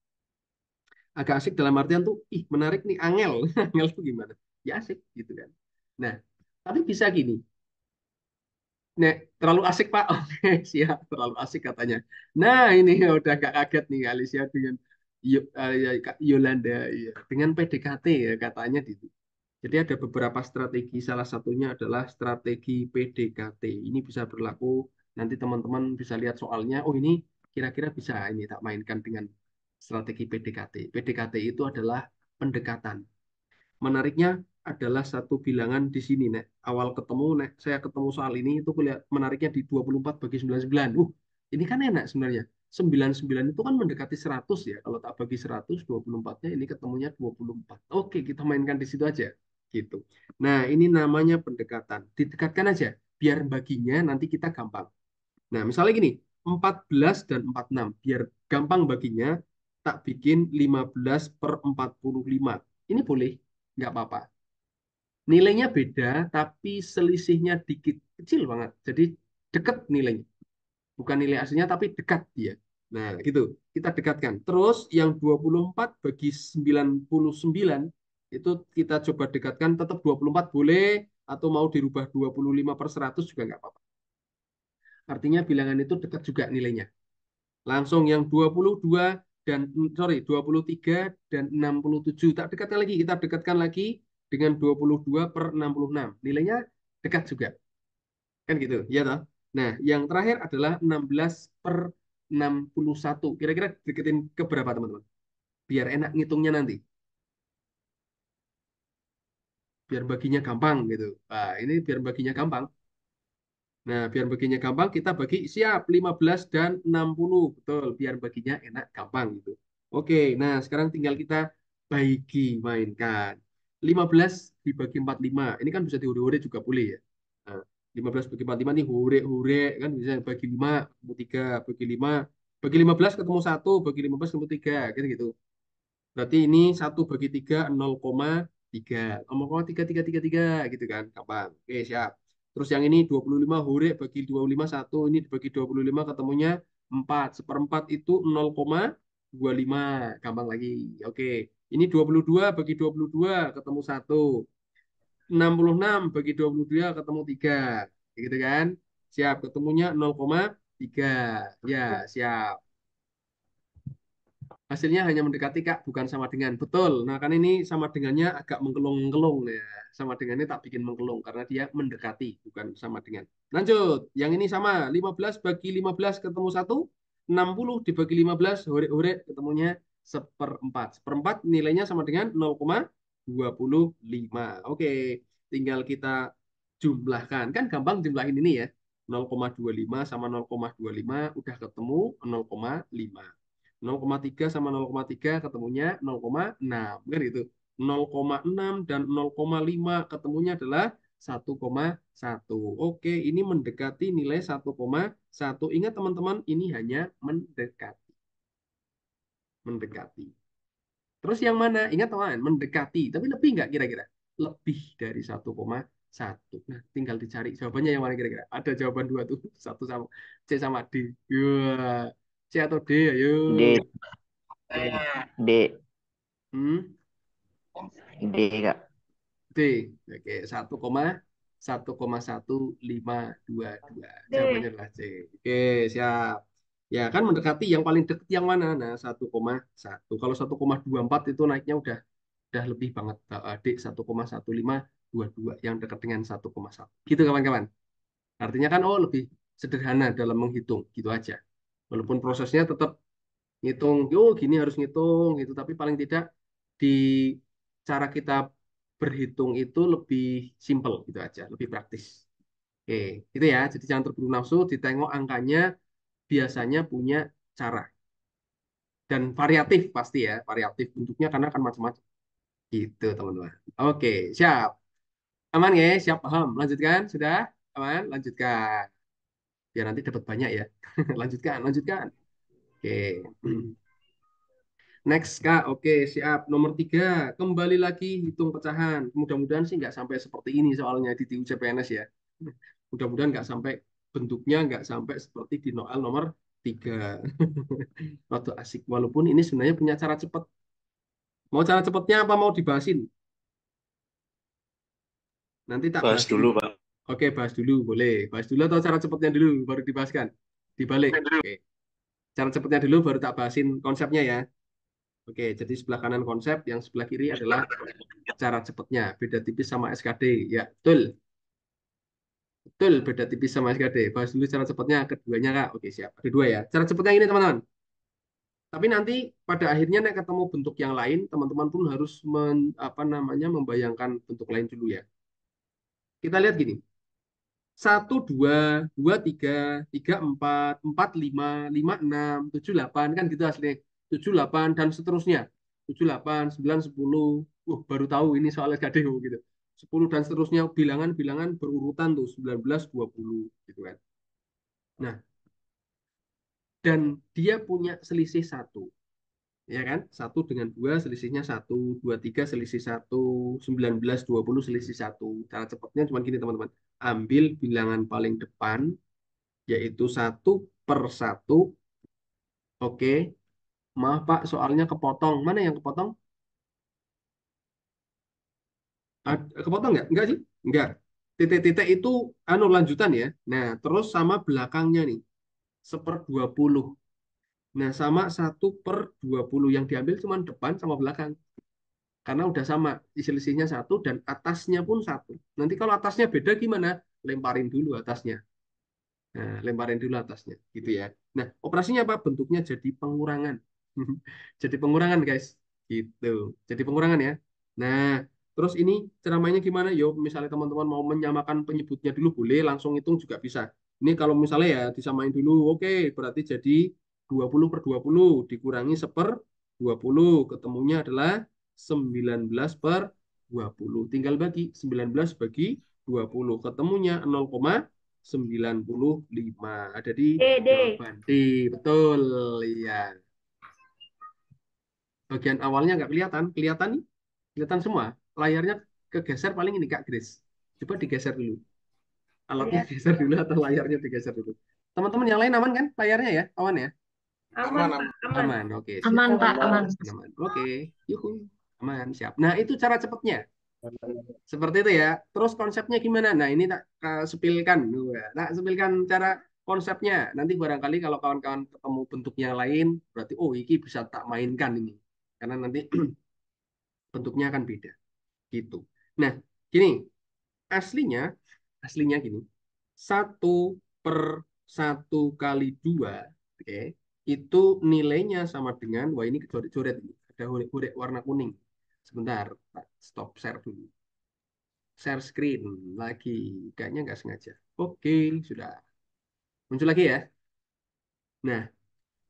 Agak asik dalam artian tuh, ih menarik nih, angel. Angel tuh gimana? Ya asik gitu kan. Nah, tapi bisa gini. Nek, terlalu asik Pak. Oke, siap. Terlalu asik katanya. Nah, ini udah gak kaget nih Alicia dengan Kak Yolanda. Ya. Dengan PDKT ya katanya gitu. Jadi ada beberapa strategi, salah satunya adalah strategi PDKT. Ini bisa berlaku, nanti teman-teman bisa lihat soalnya, oh ini kira-kira bisa ini tak mainkan dengan strategi PDKT. PDKT itu adalah pendekatan. Menariknya adalah satu bilangan di sini, Nek. Awal ketemu, Nek, saya ketemu soal ini, itu kulihat menariknya di 24 bagi 99. Ini kan enak sebenarnya. 99 itu kan mendekati 100 ya. Kalau tak bagi 100, 24-nya ini ketemunya 24. Oke, kita mainkan di situ aja. Gitu. Nah, ini namanya pendekatan. Didekatkan aja, biar baginya nanti kita gampang. Nah, misalnya gini, 14 dan 46. Biar gampang baginya, tak bikin 15 per 45. Ini boleh, nggak apa-apa. Nilainya beda, tapi selisihnya dikit, kecil banget. Jadi dekat nilainya. Bukan nilai aslinya, tapi dekat dia. Nah, gitu. Kita dekatkan. Terus yang 24 bagi 99, itu kita coba dekatkan, tetap 24 boleh, atau mau dirubah 25 per 100 juga nggak apa-apa. Artinya bilangan itu dekat juga nilainya. Langsung yang 22 dan sorry 23 dan 67 tak dekatkan lagi, kita dekatkan lagi dengan 22 per 66. Nilainya dekat juga. Kan gitu, ya toh? Nah, yang terakhir adalah 16 per 61. Kira-kira deketin ke berapa teman-teman? Biar enak ngitungnya nanti. Biar baginya gampang gitu. Nah, ini biar baginya gampang. Nah, biar baginya gampang, kita bagi siap 15 dan 60. Betul, biar baginya enak, gampang gitu. Oke, nah sekarang tinggal kita bagi, mainkan. 15 dibagi 45. Ini kan bisa dihure-hure juga boleh ya. Nah, 15 bagi 45 nih hure-hure kan bisa bagi 5 ketemu 3, bagi 5, bagi 15 ketemu 1, bagi 15 ketemu 3, gitu gitu. Berarti ini 1 bagi 3, 0,3. 0,3333 gitu kan. Gampang. Oke, siap. Terus yang ini 25 huruf bagi 25 1. Ini bagi 25 ketemunya 4. Seperempat itu 0,25. Gampang lagi. Oke. Ini 22 bagi 22 ketemu 1. 66 bagi 22 ketemu 3. Gitu kan. Siap. Ketemunya 0,3. Ya, siap. Hasilnya hanya mendekati Kak, bukan sama dengan. Betul. Nah, kan ini sama dengannya agak mengkelung-kelung ya. Sama dengannya tak bikin mengkelung karena dia mendekati, bukan sama dengan. Lanjut. Yang ini sama. 15 bagi 15 ketemu 1. 60 dibagi 15 hore-hore ketemunya seperempat. Seperempat nilainya sama dengan 0,25. Oke. Tinggal kita jumlahkan. Kan gampang jumlahin ini ya. 0,25 sama 0,25 udah ketemu 0,5. 0,3 sama 0,3 ketemunya 0,6 kan gitu. 0,6 dan 0,5 ketemunya adalah 1,1. Oke, ini mendekati nilai 1,1. Ingat teman-teman, ini hanya mendekati. Mendekati. Terus yang mana? Ingat teman, mendekati. Tapi lebih nggak kira-kira? Lebih dari 1,1. Nah, tinggal dicari jawabannya yang mana kira-kira. Ada jawaban dua tuh. Satu sama C sama D. Wah. C atau D, ayo. D, D, Hmm, D, Kak. D. Oke, 1,1,1522. D. Jawabannya adalah C. Oke, siap. Ya, kan mendekati yang paling dekat yang mana? Nah, 1,1. Kalau 1,24 itu naiknya udah lebih banget. D 1,1522 yang dekat dengan 1,1. Gitu kawan-kawan. Artinya kan oh lebih sederhana dalam menghitung, gitu aja. Walaupun prosesnya tetap ngitung, oh gini harus ngitung gitu, tapi paling tidak di cara kita berhitung itu lebih simple gitu aja, lebih praktis. Oke, itu ya. Jadi jangan terburu nafsu, ditengok angkanya biasanya punya cara dan variatif pasti ya, variatif bentuknya karena akan macam-macam. Gitu, teman-teman. Oke, siap. Aman ya? Siap, paham. Lanjutkan, sudah? Aman? Lanjutkan. Biar nanti dapat banyak ya. Lanjutkan, lanjutkan. Oke. Next, Kak. Oke, siap. Nomor 3. Kembali lagi hitung pecahan. Mudah-mudahan sih nggak sampai seperti ini soalnya di TU CPNS ya. Mudah-mudahan nggak sampai bentuknya nggak sampai seperti di Noel nomor 3. Waktu asik. Walaupun ini sebenarnya punya cara cepat. Mau cara cepatnya apa mau dibahasin? Nanti tak Bahas bahas dulu. dulu, Pak. Oke, bahas dulu. Boleh. Bahas dulu atau cara cepatnya dulu baru dibahaskan? Dibalik. Oke. Cara cepatnya dulu baru tak bahasin konsepnya ya. Oke, jadi sebelah kanan konsep, yang sebelah kiri adalah cara cepatnya. Beda tipis sama SKD. Ya, betul. Betul, beda tipis sama SKD. Bahas dulu cara cepatnya, keduanya Kak. Oke, siap. Ada dua ya. Cara cepatnya ini, teman-teman. Tapi nanti pada akhirnya nek ketemu bentuk yang lain, teman-teman pun harus apa namanya membayangkan bentuk lain dulu ya. Kita lihat gini. 1, 2, 2, 3, 4, 4, 5, 5, 6, 7, 8 kan gitu hasilnya. 7, 8 dan seterusnya. 7, 8, 9, 10. Baru tahu ini soal SKDU gitu. 10 dan seterusnya bilangan-bilangan berurutan tuh 19, 20 gitu kan. Nah, dan dia punya selisih 1. Ya kan? 1 dengan 2 selisihnya 1, 2, 3 selisih 1, 19, 20 selisih 1. Cara cepatnya cuma gini teman-teman. Ambil bilangan paling depan yaitu 1/1. Oke, maaf Pak, soalnya kepotong. Mana yang kepotong? Kepotong nggak? Nggak sih? Nggak. Titik-titik itu anu lanjutan ya. Nah, terus sama belakangnya nih. 1/20. Nah, sama 1/20. Yang diambil cuma depan sama belakang. Karena udah sama. Selisihnya 1 dan atasnya pun 1. Nanti kalau atasnya beda gimana? Lemparin dulu atasnya. Nah, lemparin dulu atasnya, gitu ya. Nah, operasinya apa? Bentuknya jadi pengurangan. Jadi pengurangan, guys. Gitu. Jadi pengurangan ya. Nah, terus ini cara mainnya gimana? Yo, misalnya teman-teman mau menyamakan penyebutnya dulu, boleh langsung hitung juga bisa. Ini kalau misalnya ya disamain dulu, oke, berarti jadi 20/20 dikurangi 1/20. Ketemunya adalah 19/20. Tinggal bagi 19 bagi 20. Ketemunya 0,95. Ada di D, D. jawaban D. Betul. Iya. Bagian awalnya nggak kelihatan. Kelihatan nih? Kelihatan semua. Layarnya kegeser paling ini Kak Grace. Coba digeser dulu. Alatnya Ya, geser dulu atau layarnya digeser dulu. Teman-teman yang lain aman kan? Layarnya ya? Aman ya? aman, Pak, aman. Aman. Oke, siap. Aman, Pak, aman. Aman. Oke. Yuhu. Aman, siap. Nah, itu cara cepatnya. Seperti itu ya. Terus konsepnya gimana? Nah, ini tak sepilkan. Tak sepilkan cara konsepnya. Nanti barangkali kalau kawan-kawan ketemu bentuk yang lain, berarti oh ini bisa tak mainkan ini. Karena nanti bentuknya akan beda. Gitu. Nah, gini. Aslinya, aslinya gini. 1/1 kali 2, oke, itu nilainya sama dengan, wah ini coret-coret ini. Ada hurek-hurek warna kuning. Sebentar, stop share dulu. Share screen lagi. Kayaknya nggak sengaja. Oke, sudah. Muncul lagi ya. Nah,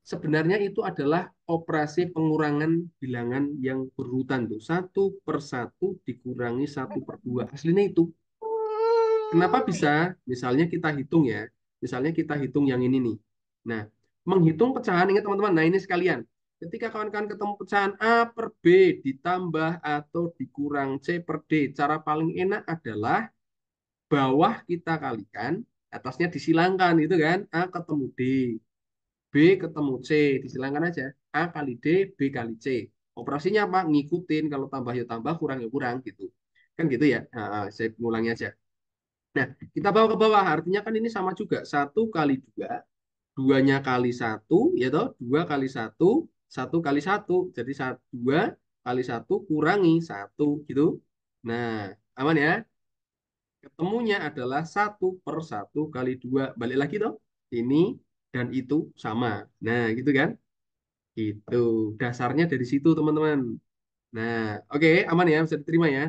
sebenarnya itu adalah operasi pengurangan bilangan yang berurutan tuh. 1/1 dikurangi 1/2. Aslinya itu. Kenapa bisa? Misalnya kita hitung ya. Misalnya kita hitung yang ini nih. Nah, menghitung pecahan, ingat teman-teman. Nah, ini sekalian. Ketika kawan-kawan ketemu pecahan A/B ditambah atau dikurang C/D, cara paling enak adalah bawah kita kalikan, atasnya disilangkan itu kan. A ketemu D, B ketemu C, disilangkan aja. A kali D, B kali C. Operasinya apa? Ngikutin, kalau tambah ya tambah, kurang ya kurang gitu. Kan gitu ya. Nah, saya ngulangi aja. Nah, kita bawa ke bawah. Artinya kan ini sama juga. 1 kali 2, duanya kali 1, ya toh? 2 kali 1, 1 kali 1. Jadi 2 kali 1 kurangi 1, gitu. Nah, aman ya? Ketemunya adalah 1/1 kali 2. Balik lagi toh. Ini dan itu sama. Nah, gitu kan? Itu. Dasarnya dari situ, teman-teman. Nah, oke, aman ya, bisa diterima ya.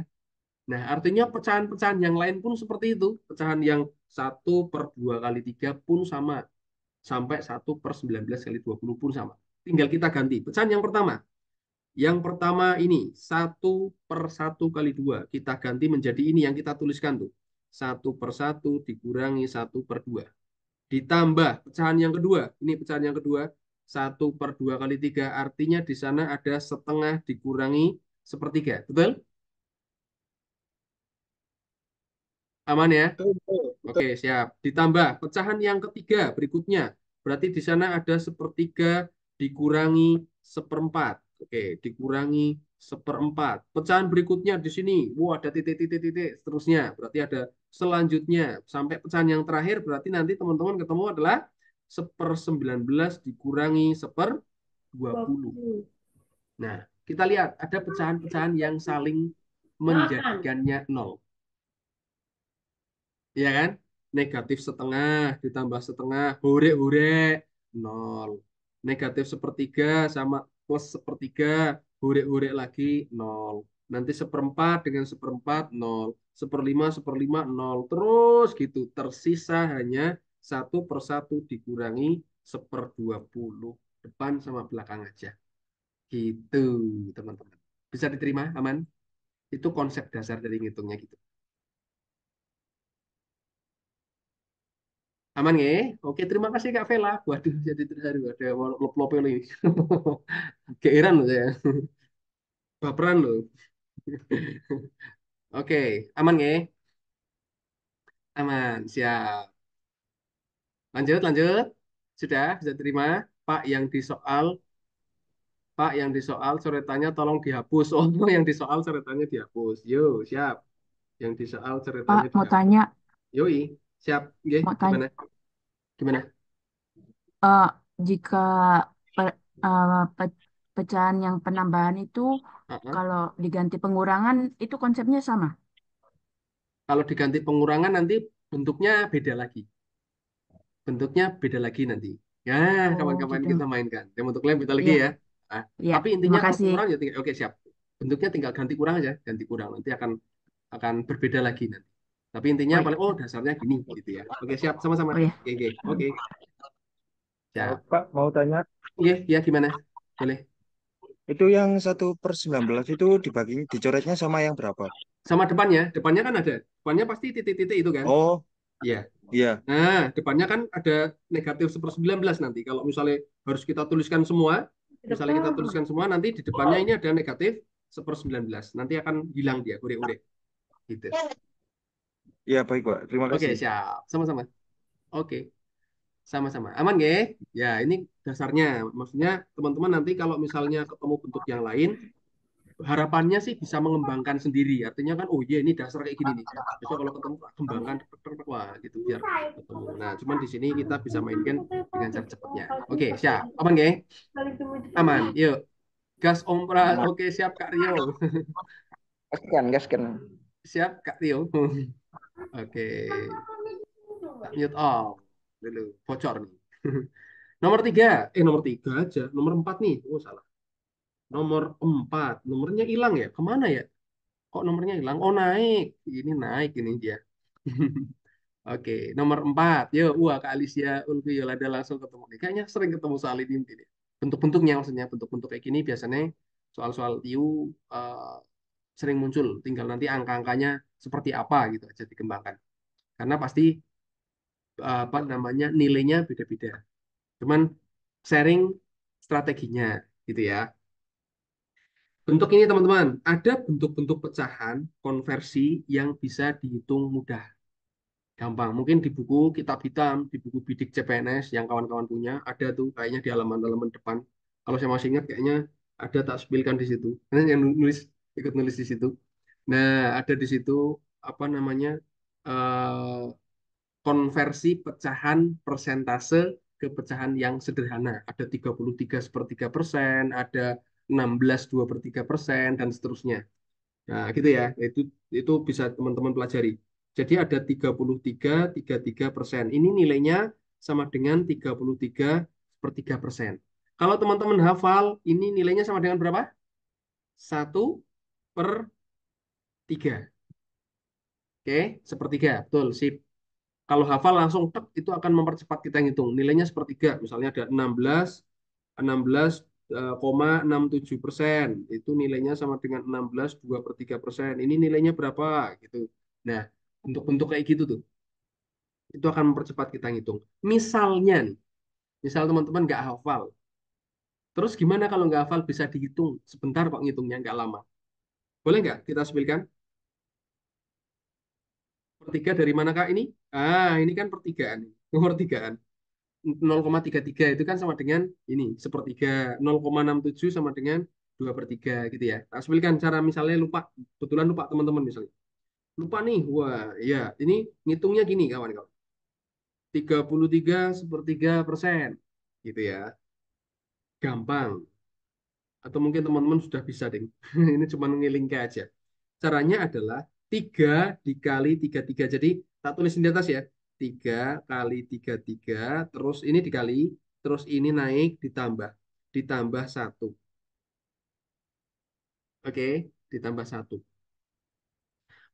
Nah, artinya pecahan-pecahan yang lain pun seperti itu. Pecahan yang 1/2 kali 3 pun sama. Sampai 1/19 kali 20 pun sama. Tinggal kita ganti. Pecahan yang pertama. Yang pertama ini 1/1 kali 2. Kita ganti menjadi ini yang kita tuliskan tuh. 1/1 dikurangi 1/2. Ditambah pecahan yang kedua. Ini pecahan yang kedua. 1/2 kali 3. Artinya di sana ada setengah dikurangi sepertiga. Betul? Aman ya? Betul, betul, betul. Oke, siap. Ditambah pecahan yang ketiga berikutnya. Berarti di sana ada sepertiga dikurangi seperempat. Oke, dikurangi seperempat. Pecahan berikutnya di sini. Wah, ada titik-titik-titik seterusnya. Berarti ada selanjutnya. Sampai pecahan yang terakhir berarti nanti teman-teman ketemu adalah 1/19 dikurangi 1/20. 20. Nah, kita lihat ada pecahan-pecahan yang saling menjadikannya nol. Iya kan? Negatif setengah ditambah setengah, hore-hore, nol. Negatif sepertiga sama plus sepertiga, hore-hore lagi, nol. Nanti seperempat dengan seperempat, nol. Seperlima, seperlima, nol. Terus gitu, tersisa hanya 1/1 dikurangi 1/20. Depan sama belakang aja. Gitu, teman-teman. Bisa diterima, aman? Itu konsep dasar dari ngitungnya gitu. Aman nggih? Oke, terima kasih Kak Vela. Waduh, jadi terharu. Ada lop-lop ini. Keiran loh saya. Baperan loh. Oke, aman nggih? Aman, siap. Lanjut, lanjut. Sudah, bisa terima. Pak yang disoal, Pak yang disoal coretannya tolong dihapus. Oh, yang disoal coretannya dihapus. Yo, siap. Yang disoal Pak, coretannya mau dihapus. tanya, Yoi, siap. Nggih, mau tanya, gimana? Gimana? eh, jika pe- pecahan yang penambahan itu Uh-uh. kalau diganti pengurangan itu konsepnya sama? Kalau diganti pengurangan nanti bentuknya beda lagi. Bentuknya beda lagi nanti. Ya, Oh, kawan-kawan gitu. kita mainkan. Yang bentuknya beda lagi Iya, ya. Ah, iya. tapi intinya Terima kalau kasih. kurang ya tinggal, oke siap. Bentuknya tinggal ganti kurang aja, ganti kurang. Nanti akan berbeda lagi nanti. Tapi intinya Oh, iya. paling oh dasarnya gini gitu ya. Oke, siap sama-sama. Oh, iya. Oke, oke. Oke, siap. Pak, mau tanya, Oke, ya gimana? Boleh. itu yang 1/19 itu dibagi, dicoretnya sama yang berapa? Sama depannya, depannya kan ada. Depannya pasti titik-titik itu kan? Oh, Iya. iya. Nah, depannya kan ada negatif 1/19 nanti. Kalau misalnya harus kita tuliskan semua, misalnya kita tuliskan semua, nanti di depannya ini ada negatif 1/19. Nanti akan hilang dia, ure-ure. Gitu. Iya, baik, Pak. Terima Oke, kasih. siap. Sama-sama. Oke, sama-sama. Aman, nggih? Ya, ini dasarnya. Maksudnya, teman-teman nanti kalau misalnya ketemu bentuk yang lain, harapannya sih bisa mengembangkan sendiri. Artinya kan, oh iya ini dasar kayak gini nih. Besok kalau ketemu, kembangkan, tek, tek, tek, wah gitu, biar ketemu. Nah, cuman di sini kita bisa mainkan dengan cara cepatnya. Oke, siap. Aman, nggih? Aman. Yuk, gas ompras. Oke, siap Kak Rio. Gaskan, gaskan. Siap Kak Rio. Oke, mute all dulu. Bocor nih. Nomor tiga aja. Nomor 4 nih. Oh, salah. Nomor 4. Nomornya hilang ya? Kemana ya? Kok nomornya hilang? Oh, naik. Ini naik ini dia. Oke, nomor 4. Yuk, wah Kak Alicia, Ulfi, Yolanda langsung ketemu nih. Kayaknya sering ketemu soal ini nih. Bentuk-bentuknya maksudnya, bentuk-bentuk kayak gini biasanya soal-soal TIU sering muncul. Tinggal nanti angka-angkanya seperti apa gitu aja dikembangkan. Karena pasti apa namanya nilainya beda-beda. Cuman sharing strateginya gitu ya. Bentuk ini teman-teman, ada bentuk-bentuk pecahan konversi yang bisa dihitung mudah. Gampang. Mungkin di buku kitab hitam, di buku bidik CPNS yang kawan-kawan punya, ada tuh kayaknya di halaman-halaman depan. Kalau saya masih ingat kayaknya ada tak spilkan di situ. Karena yang nulis ikut nulis di situ. Nah, ada di situ apa namanya eh, konversi pecahan persentase ke pecahan yang sederhana. Ada 33/3%, ada 16/2/3%, dan seterusnya. Nah, gitu ya. Itu bisa teman-teman pelajari. Jadi ada 33/33%. Ini nilainya sama dengan 33/3%. Kalau teman-teman hafal, ini nilainya sama dengan berapa? 1/3. Oke, sepertiga. Betul, sip. Kalau hafal langsung tek, itu akan mempercepat kita ngitung. Nilainya sepertiga. Misalnya ada 16,67%. Itu nilainya sama dengan 16/2/3%. Ini nilainya berapa? Gitu. Nah, untuk bentuk kayak gitu tuh. Itu akan mempercepat kita ngitung. Misalnya nih, misal teman-teman nggak hafal. Terus gimana kalau nggak hafal bisa dihitung? Sebentar kok ngitungnya, nggak lama. Boleh nggak kita sebutkan? Pertiga dari manakah ini? Ini kan pertigaan. Nomor tigaan. 0,33 itu kan sama dengan ini, sepertiga. 0,67 sama dengan 2/3 gitu ya. Nah, sebutkan cara misalnya lupa, kebetulan lupa teman-teman misalnya. Lupa nih, wah ya ini ngitungnya gini kawan-kawan. 33/3%. Gitu ya. Gampang. Atau mungkin teman-teman sudah bisa deh. Ini cuma ngilingke aja. Caranya adalah 3 dikali 33. Jadi tak tulis di atas ya. 3 kali 33. Terus ini dikali. Terus ini naik ditambah. Ditambah 1. Oke. Ditambah 1.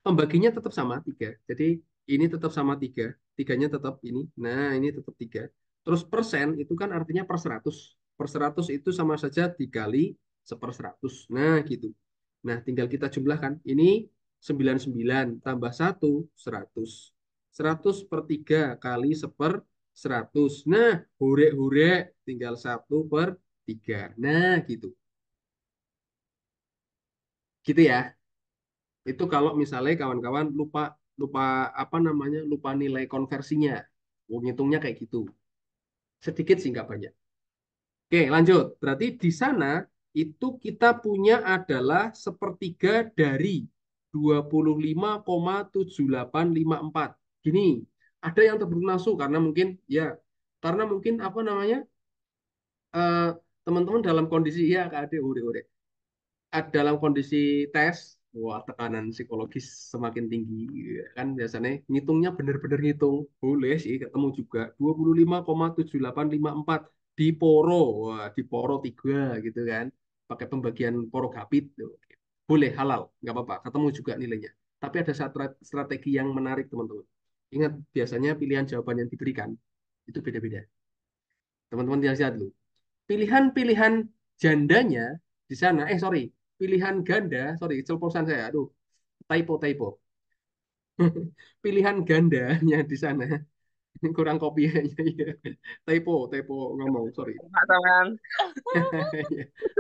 Pembaginya tetap sama 3. Jadi ini tetap sama 3. Tiganya tetap ini. Nah ini tetap 3. Terus persen itu kan artinya per 100. Per 100 itu sama saja dikali 1/100. Nah gitu. Nah, tinggal kita jumlahkan. Ini 99 tambah 1, 100. 100/3 kali 1/100. Nah, hurek-hurek tinggal 1/3. Nah, gitu. Gitu ya. Itu kalau misalnya kawan-kawan lupa lupa apa namanya? Lupa nilai konversinya. Oh, ngitungnya kayak gitu. Sedikit sih nggak banyak. Oke, lanjut. Berarti di sana itu kita punya adalah sepertiga dari 25,7854. Gini, ada yang terburu nafsu karena mungkin ya karena mungkin apa namanya eh, teman-teman dalam kondisi ya Kak Ade, ure dalam kondisi tes, wah tekanan psikologis semakin tinggi kan biasanya ngitungnya bener-bener ngitung boleh sih ketemu juga 25,7854 di poro, wah di poro 3 gitu kan pakai pembagian poro gapit tuh. Boleh halal nggak apa-apa ketemu juga nilainya tapi ada strategi yang menarik teman-teman ingat biasanya pilihan jawaban yang diberikan itu beda-beda teman-teman lihat dulu pilihan-pilihan jandanya di sana, sorry, pilihan ganda, sorry, celposan saya, aduh, typo. Pilihan gandanya di sana, kurang kopi aja, ya. Typo ngomong, sorry. Pak tangan.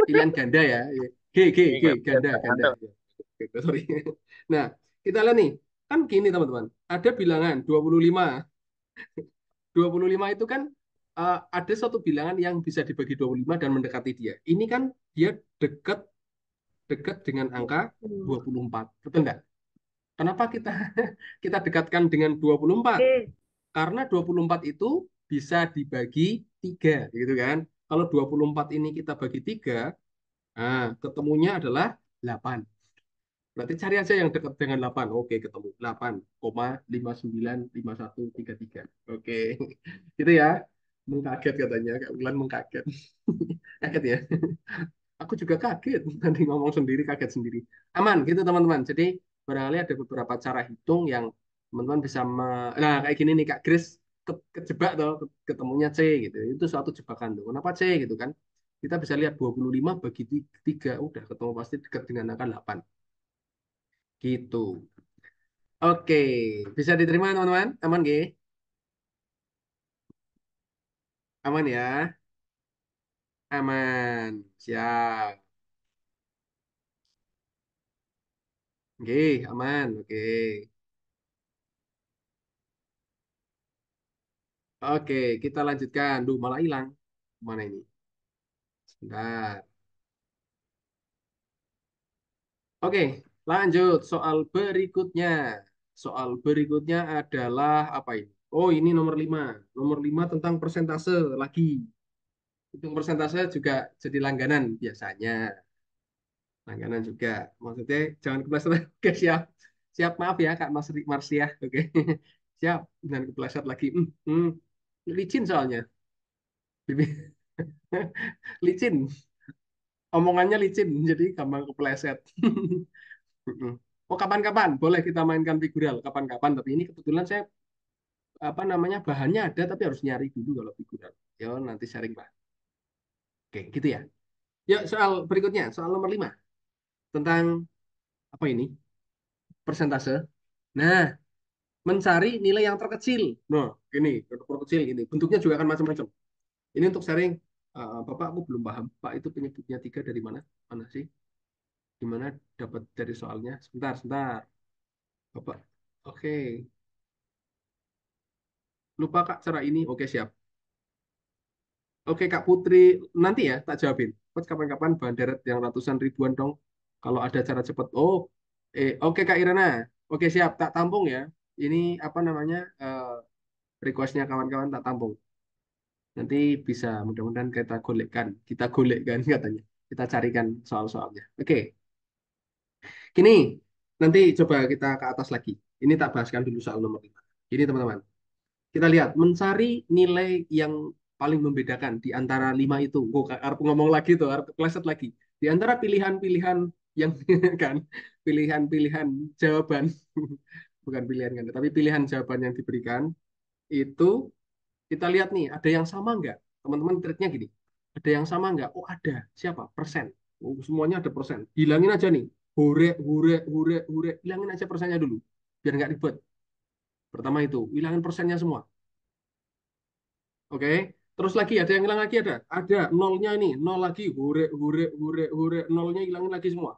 Pilihan ganda ya, ya. Ganda. Ya. Gitu, sorry. Nah, kita lihat nih, kan gini teman-teman, ada bilangan 25. 25 itu kan ada satu bilangan yang bisa dibagi 25 dan mendekati dia. Ini kan dia dekat dekat dengan angka 24. Betul nggak? Kenapa kita kita dekatkan dengan 24? Oke. Karena 24 itu bisa dibagi 3, gitu kan? Kalau 24 ini kita bagi 3, ketemunya adalah 8. Berarti cari aja yang dekat dengan 8. Oke, ketemu. 8,595133. Oke. Gitu ya. Mengkaget katanya. Kak Ulan mengkaget. Kaget ya. Aku juga kaget. Nanti ngomong sendiri, kaget sendiri. Aman gitu teman-teman. Jadi barangkali ada beberapa cara hitung yang teman-teman bisa Nah, kayak gini nih Kak Grace kejebak tuh ketemunya C gitu. Itu suatu jebakan tuh. Kenapa C gitu kan? Kita bisa lihat 25 bagi 3 udah ketemu pasti dekat dengan angka 8. Gitu. Oke, bisa diterima teman-teman? Aman gak? Aman ya? Aman. Siap. Oke, aman. Oke. Oke, kita lanjutkan. Duh, malah hilang. Mana ini? Sebentar. Oke, lanjut. Soal berikutnya. Soal berikutnya adalah apa ini? Oh, ini nomor 5. Nomor 5 tentang persentase lagi. Hitung persentase juga jadi langganan biasanya. Langganan juga. Maksudnya jangan kepleset. Oke, siap. Siap, maaf ya Kak Mas Marsiah. Oke. Siap. Dan kepleset lagi. Licin soalnya. Licin. omongannya licin, jadi gampang kepleset. Oh, kapan-kapan boleh kita mainkan figural, kapan-kapan. Tapi ini kebetulan saya apa namanya bahannya ada, tapi harus nyari dulu kalau figural. Ya nanti sharing lah. Oke, gitu ya. Yuk soal berikutnya, soal nomor 5 tentang apa ini? Persentase. Nah, mencari nilai yang terkecil. Nah, ini terkecil ini. Bentuknya juga akan macam-macam. Ini untuk sharing. Bapak, aku belum paham. Pak, itu penyebutnya 3 dari mana? Mana sih? Gimana dapat dari soalnya? Sebentar, sebentar. Bapak. Oke. Lupa Kak cara ini. Oke, siap. Oke, Kak Putri. Nanti ya, tak jawabin. Pas kapan-kapan bahan deret yang ratusan ribuan dong. Kalau ada cara cepat. Oh, oke Kak Irena. Oke, siap. Tak tampung ya. Ini apa namanya? Requestnya kawan-kawan tak tampung. Nanti bisa mudah-mudahan kita golekkan katanya. Kita carikan soal-soalnya. Oke, gini. Nanti coba kita ke atas lagi. Ini tak bahaskan dulu soal nomor 5. Ini teman-teman. Kita lihat mencari nilai yang paling membedakan di antara 5 itu. Gue harus ngomong lagi tuh, harus kleset lagi. Di antara pilihan-pilihan yang kan, pilihan-pilihan jawaban, bukan pilihan kan, tapi pilihan jawaban yang diberikan itu kita lihat nih, ada yang sama nggak? Teman-teman triknya gini, ada yang sama nggak? Oh ada, siapa? Persen. Oh, semuanya ada persen. Hilangin aja nih, hore, hore, hore, hore. Hilangin aja persennya dulu, biar nggak ribet. Pertama itu, hilangin persennya semua. Oke, terus lagi ada yang hilang lagi ada nolnya ini, nol lagi, hore, hore, hore, hore, nolnya hilangin lagi semua.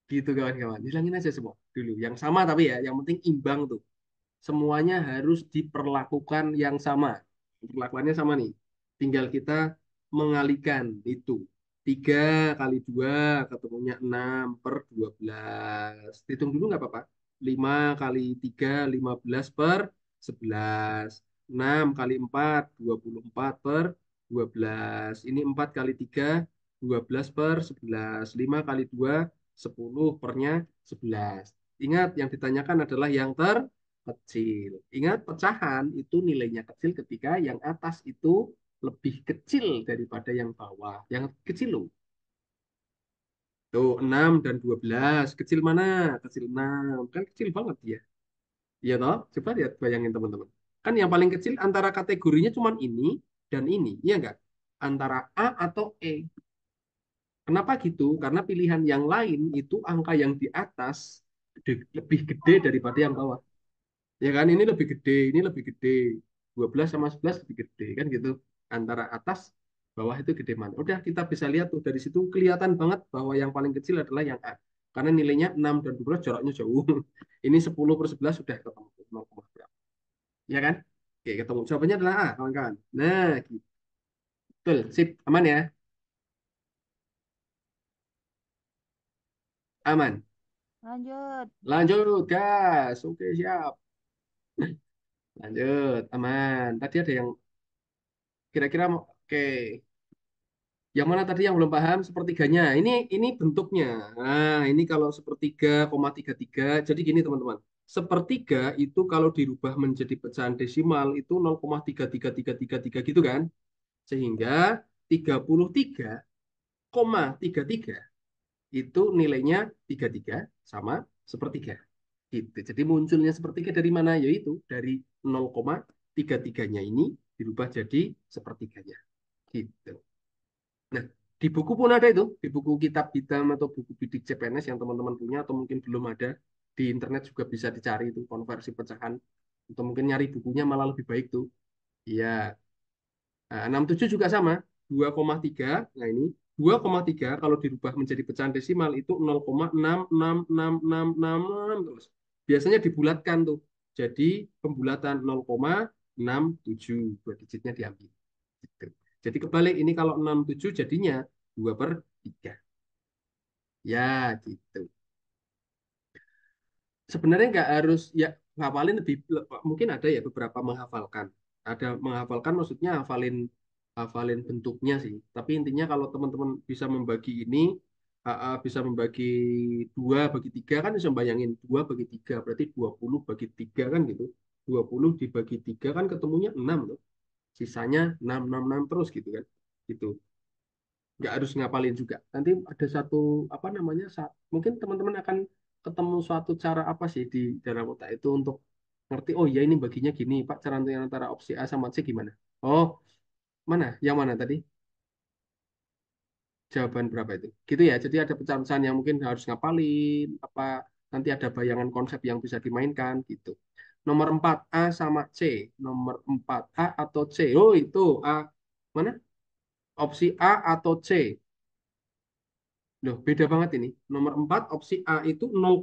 Gitu kawan-kawan, hilangin aja semua dulu. Yang sama tapi ya, yang penting imbang tuh. Semuanya harus diperlakukan yang sama. Perlakuannya sama nih. Tinggal kita mengalihkan itu. 3 kali 2 ketemunya 6 per 12. Hitung dulu nggak apa-apa. 5 kali 3, 15 per 11. 6 kali 4, 24 per 12. Ini 4 kali 3, 12 per 11. 5 kali 2, 10 pernya 11. Ingat, yang ditanyakan adalah yang terkecil. Ingat, pecahan itu nilainya kecil ketika yang atas itu lebih kecil daripada yang bawah. Yang kecil loh. Tuh, 6 dan 12. Kecil mana? Kecil 6. Kan kecil banget ya. Iya toh? Coba lihat, bayangin teman-teman. Kan yang paling kecil antara kategorinya cuma ini dan ini. Iya nggak? Antara A atau E. Kenapa gitu? Karena pilihan yang lain itu angka yang di atas lebih gede daripada yang bawah. Ya kan, ini lebih gede, ini lebih gede. 12 sama 11 lebih gede, kan gitu. Antara atas, bawah itu gede mana. Udah, kita bisa lihat tuh dari situ kelihatan banget bahwa yang paling kecil adalah yang A. Karena nilainya 6 dan 12 jaraknya jauh. Ini 10 per 11 sudah ketemu. 0, berapa. Ya kan? Oke, ketemu. Jawabannya adalah A, kawan-kawan. Nah, gitu. Betul. Sip. Aman ya? Aman. Lanjut. Lanjut, gas. Oke, siap. Lanjut. Aman. Tadi ada yang kira-kira mau... Oke. Yang mana tadi yang belum paham sepertiganya? Ini bentuknya. Nah, ini kalau sepertiga, koma 33. Jadi gini teman-teman. Sepertiga itu kalau dirubah menjadi pecahan desimal itu 0,33333 gitu kan? Sehingga 33,33 itu nilainya 33 sama sepertiga. Gitu. Jadi munculnya sepertiga dari mana? Yaitu dari 0,33-nya ini dirubah jadi sepertiganya. Gitu. Nah, di buku pun ada itu, di buku kitab hitam atau buku bidik CPNS yang teman-teman punya atau mungkin belum ada, di internet juga bisa dicari itu konversi pecahan. Atau mungkin nyari bukunya malah lebih baik tuh. Iya. Nah, 67 juga sama, 2,3. Nah, ini 2,3 kalau dirubah menjadi pecahan desimal itu 0,66666 terus. Biasanya dibulatkan tuh. Jadi pembulatan 0,67 dua digitnya diambil. Gitu. Jadi kebalik ini kalau 67 jadinya 2/3. Ya gitu. Sebenarnya nggak harus ya ngapalin mungkin ada ya beberapa menghafalkan. Ada menghafalkan maksudnya hafalin bentuknya sih. Tapi intinya kalau teman-teman bisa membagi ini bisa membagi 2/3 kan bisa bayangin 2/3 berarti 20/3 kan gitu. 20 dibagi 3 kan ketemunya 6 loh. Sisanya 6 6 6 terus gitu kan. Gitu. nggak harus ngapalin juga. Nanti ada satu apa namanya, mungkin teman-teman akan ketemu suatu cara apa sih di dalam otak itu untuk ngerti, oh ya ini baginya gini, Pak, cara yang antara opsi A sama C gimana? Oh, mana? Yang mana tadi? Jawaban berapa itu? Gitu ya. Jadi ada pecahan-pecahan yang mungkin harus ngapalin, apa nanti ada bayangan konsep yang bisa dimainkan gitu. Nomor 4 A sama C. Nomor 4 A atau C? Oh, itu A. Mana? Opsi A atau C? Loh, beda banget ini. Nomor 4 opsi A itu 0,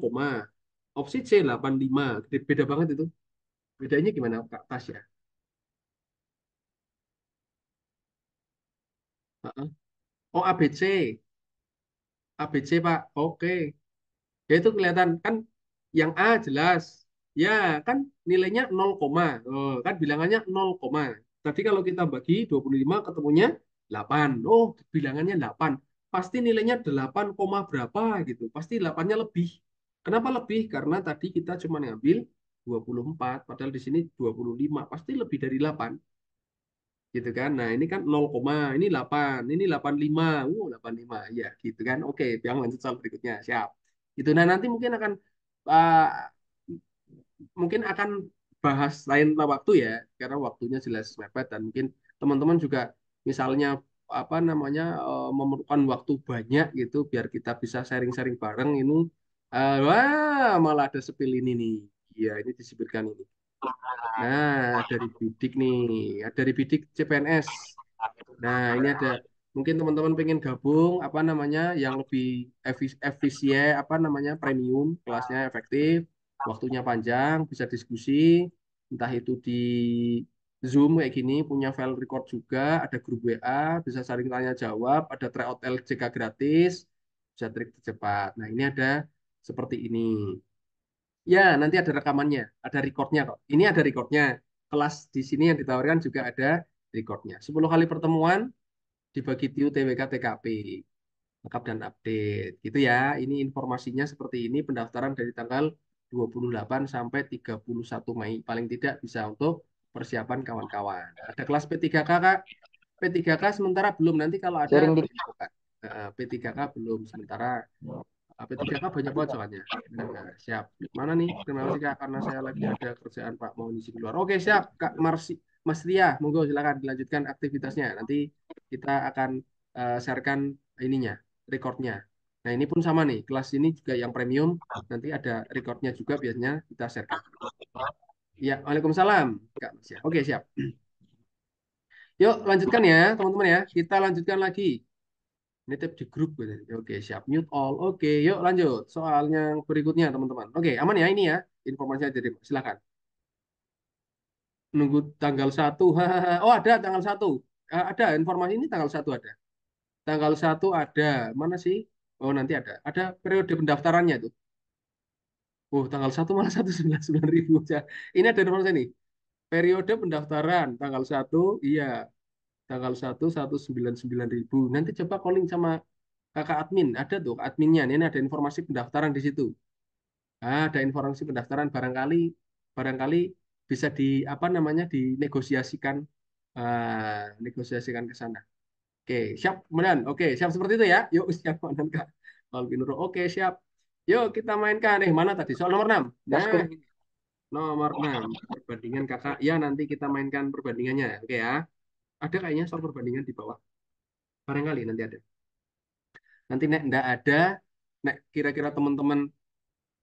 opsi C 85. Beda banget itu. Bedanya gimana, Kak Tasya? Heeh. Oh, ABC. ABC, Pak. Oke. Ya itu kelihatan kan, yang A jelas. Ya, kan nilainya 0, oh, kan bilangannya 0, tadi kalau kita bagi 25 ketemunya 8. Oh, bilangannya 8. Pasti nilainya 8, berapa gitu. Pasti 8-nya lebih. Kenapa lebih? Karena tadi kita cuma ngambil 24, padahal di sini 25. Pasti lebih dari 8 gitu kan. Nah, ini kan 0, ini 8, ini 85. 85. Ya, gitu kan. Oke, yang lanjut soal berikutnya. Siap. Gitu. Nah, nanti uh, mungkin akan bahas lain waktu ya, karena waktunya jelas mepet dan mungkin teman-teman juga misalnya apa namanya memerlukan waktu banyak gitu biar kita bisa sharing-sharing bareng ini. Wah, malah ada sepil ini nih. Iya, ini disebutkan ini. Nah, dari bidik nih, dari bidik CPNS. Nah, ini ada mungkin teman-teman pengen gabung apa namanya yang lebih efisien, apa namanya premium, kelasnya efektif, waktunya panjang, bisa diskusi, entah itu di Zoom kayak gini, punya file record juga, ada grup WA, bisa saling tanya jawab, ada tryout LCK gratis, bisa trik tercepat. Nah, ini ada seperti ini. Ya, nanti ada rekamannya, ada recordnya kok. Ini ada recordnya. Kelas di sini yang ditawarkan juga ada recordnya. 10 kali pertemuan dibagi TU, TWK, TKP. Lengkap dan update. Gitu ya. Ini informasinya seperti ini. Pendaftaran dari tanggal 28 sampai 31 Mei. Paling tidak bisa untuk persiapan kawan-kawan. Ada kelas P3K, Kak. P3K sementara belum. Nanti kalau ada, Sharing di P3K belum. Sementara P3K banyak banget soalnya. Nah, siap. Mana nih? Terima kasih Kak, karena saya lagi ada kerjaan Pak, mau ngisi keluar. Oke, siap. Kak Mas Ria, monggo silakan dilanjutkan aktivitasnya. Nanti kita akan sharekan ininya, recordnya. Nah, ini pun sama nih. Kelas ini juga yang premium. Nanti ada recordnya juga biasanya kita sharekan. Ya, Waalaikumsalam, Kak Mas ya. Oke, siap. Yuk, lanjutkan ya, teman-teman ya. Kita lanjutkan lagi. Nitip di grup gitu. Oke, siap. Mute all. Oke, yuk lanjut. Soalnya berikutnya, teman-teman. Oke, aman ya ini ya. Informasinya jadi silakan. Nunggu tanggal 1. Hahaha. Oh, ada tanggal 1. Ada informasi ini tanggal 1 ada. Tanggal 1 ada. Mana sih? Oh, nanti ada. Ada periode pendaftarannya tuh. Oh, tanggal 1 malah 199.000 aja. Ini ada informasi nih. Periode pendaftaran tanggal 1, iya. Tanggal 199.000. Nanti coba calling sama kakak admin. Ada tuh adminnya. Ini ada informasi pendaftaran di situ. Ada informasi pendaftaran, barangkali barangkali bisa di apa namanya dinegosiasikan, negosiasikan ke sana. Oke, siap kemudian. Oke, siap seperti itu ya. Yuk, siap kemudian Kak Alvinuro. Oke, siap. Yuk kita mainkan. Mana tadi? Soal nomor 6. Nah, Gaskin. ini. Nomor 6. Perbandingan Kakak. Ya, nanti kita mainkan perbandingannya. Oke ya. Ada kayaknya soal perbandingan di bawah. Barangkali nanti ada. Nanti nek enggak ada, nek kira-kira teman-teman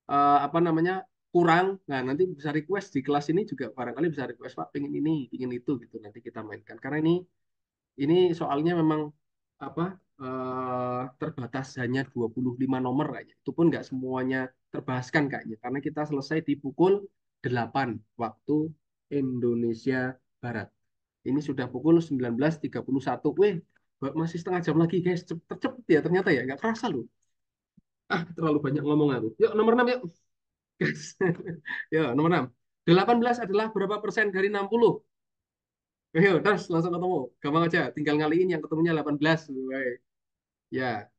apa namanya kurang, nah nanti bisa request di kelas ini juga, barangkali bisa request Pak pengen ini ingin itu gitu, nanti kita mainkan karena ini soalnya memang apa terbatas hanya 25 nomor kayaknya, itu pun nggak semuanya terbahaskan kayaknya karena kita selesai di pukul 8 waktu Indonesia Barat. Ini sudah pukul 19.31. Weh, masih setengah jam lagi guys, cepet ya ternyata ya, nggak kerasa loh. Terlalu banyak ngomong aku. Yuk nomor 6 yuk. Ya, nomor 6. 18 adalah berapa persen dari 60? Ayo, terus langsung ketemu. Gampang aja, tinggal ngaliin yang ketemunya 18. Woy. Ya,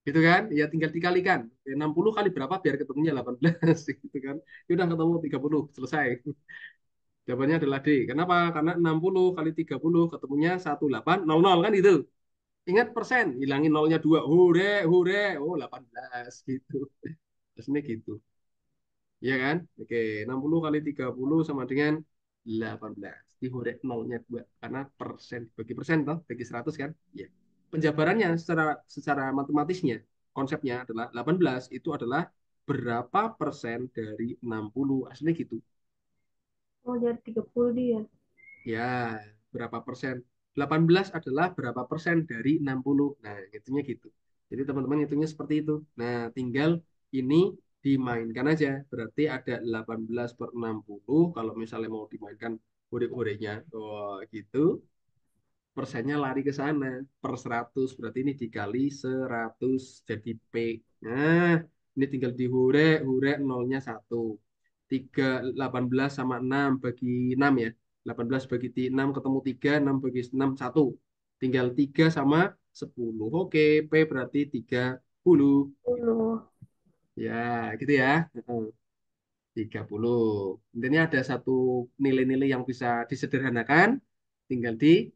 gitu kan? Ya tinggal dikalikan. Ya, 60 kali berapa biar ketemunya 18 gitu kan. Ya udah ketemu 30, selesai. Jawabannya adalah D. Kenapa? Karena 60 kali 30 ketemunya 1800 kan itu. Ingat persen, hilangin nolnya 2. Hure, hure. Oh, 18 gitu. Terusnya gitu. Iya kan? Oke, 60 kali 30 sama dengan 18. Dihorek nolnya 2 karena persen bagi persen toh, bagi 100 kan? Iya. Penjabarannya secara matematisnya konsepnya adalah 18 itu adalah berapa persen dari 60. Aslinya gitu. Oh, jadi 30 dia. Ya, berapa persen? 18 adalah berapa persen dari 60. Nah, hitungnya gitu. Jadi teman-teman hitungnya seperti itu. Nah, tinggal ini dimainkan aja. Berarti ada 18 per 60. Kalau misalnya mau dimainkan huruf-hurufnya. Oh, gitu. Persennya lari ke sana. Per 100. Berarti ini dikali 100. Jadi P. Nah, ini tinggal dihurek nolnya 1. 18 sama 6 bagi 6 ya. 18 bagi 6 ketemu 3, 6 bagi 6 1. Tinggal 3 sama 10. Oke, P berarti 30. 10. Ya, gitu ya. Heeh, 30. Intinya ada satu nilai-nilai yang bisa disederhanakan, tinggal di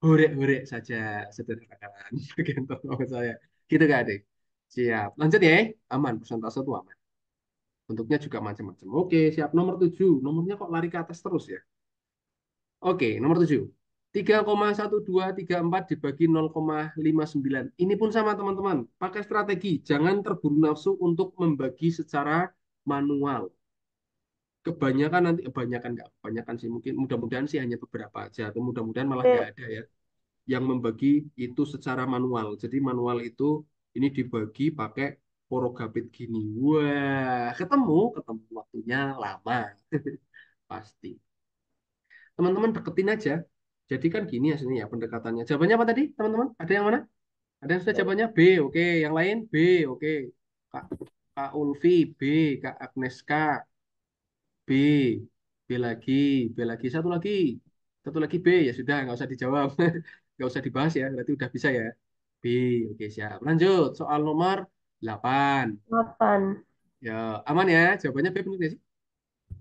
horek-horek saja sederhanakan. Bagian tolong saya. Gitu Kak Adik. Siap. Lanjut ya. Aman, persentase itu aman. Bentuknya juga macam-macam. Oke, siap. Nomor 7. Nomornya kok lari ke atas terus ya? Oke, nomor 7. 3,1234 dibagi 0,59. Ini pun sama teman-teman. Pakai strategi. Jangan terburu nafsu untuk membagi secara manual. Kebanyakan nanti, kebanyakan nggak, kebanyakan sih mungkin mudah-mudahan sih hanya beberapa aja. Atau mudah-mudahan malah nggak Oke. ada ya. Yang membagi itu secara manual. Jadi manual itu ini dibagi pakai porogapit gini. Wah, ketemu waktunya lama. Pasti. Teman-teman deketin aja. Jadi kan gini aslinya ya pendekatannya. Jawabannya apa tadi, teman-teman? Ada yang mana? Ada yang sudah jawabannya B, oke. Yang lain B, oke. Kak, Kak Ulfi, B. Kak Agneska, B. B lagi, B lagi. Satu lagi B. Ya sudah, nggak usah dijawab. Nggak usah dibahas ya, berarti udah bisa ya. B, oke siap. Lanjut, soal nomor 8. 8. Ya, aman ya? Jawabannya B benar nggak sih?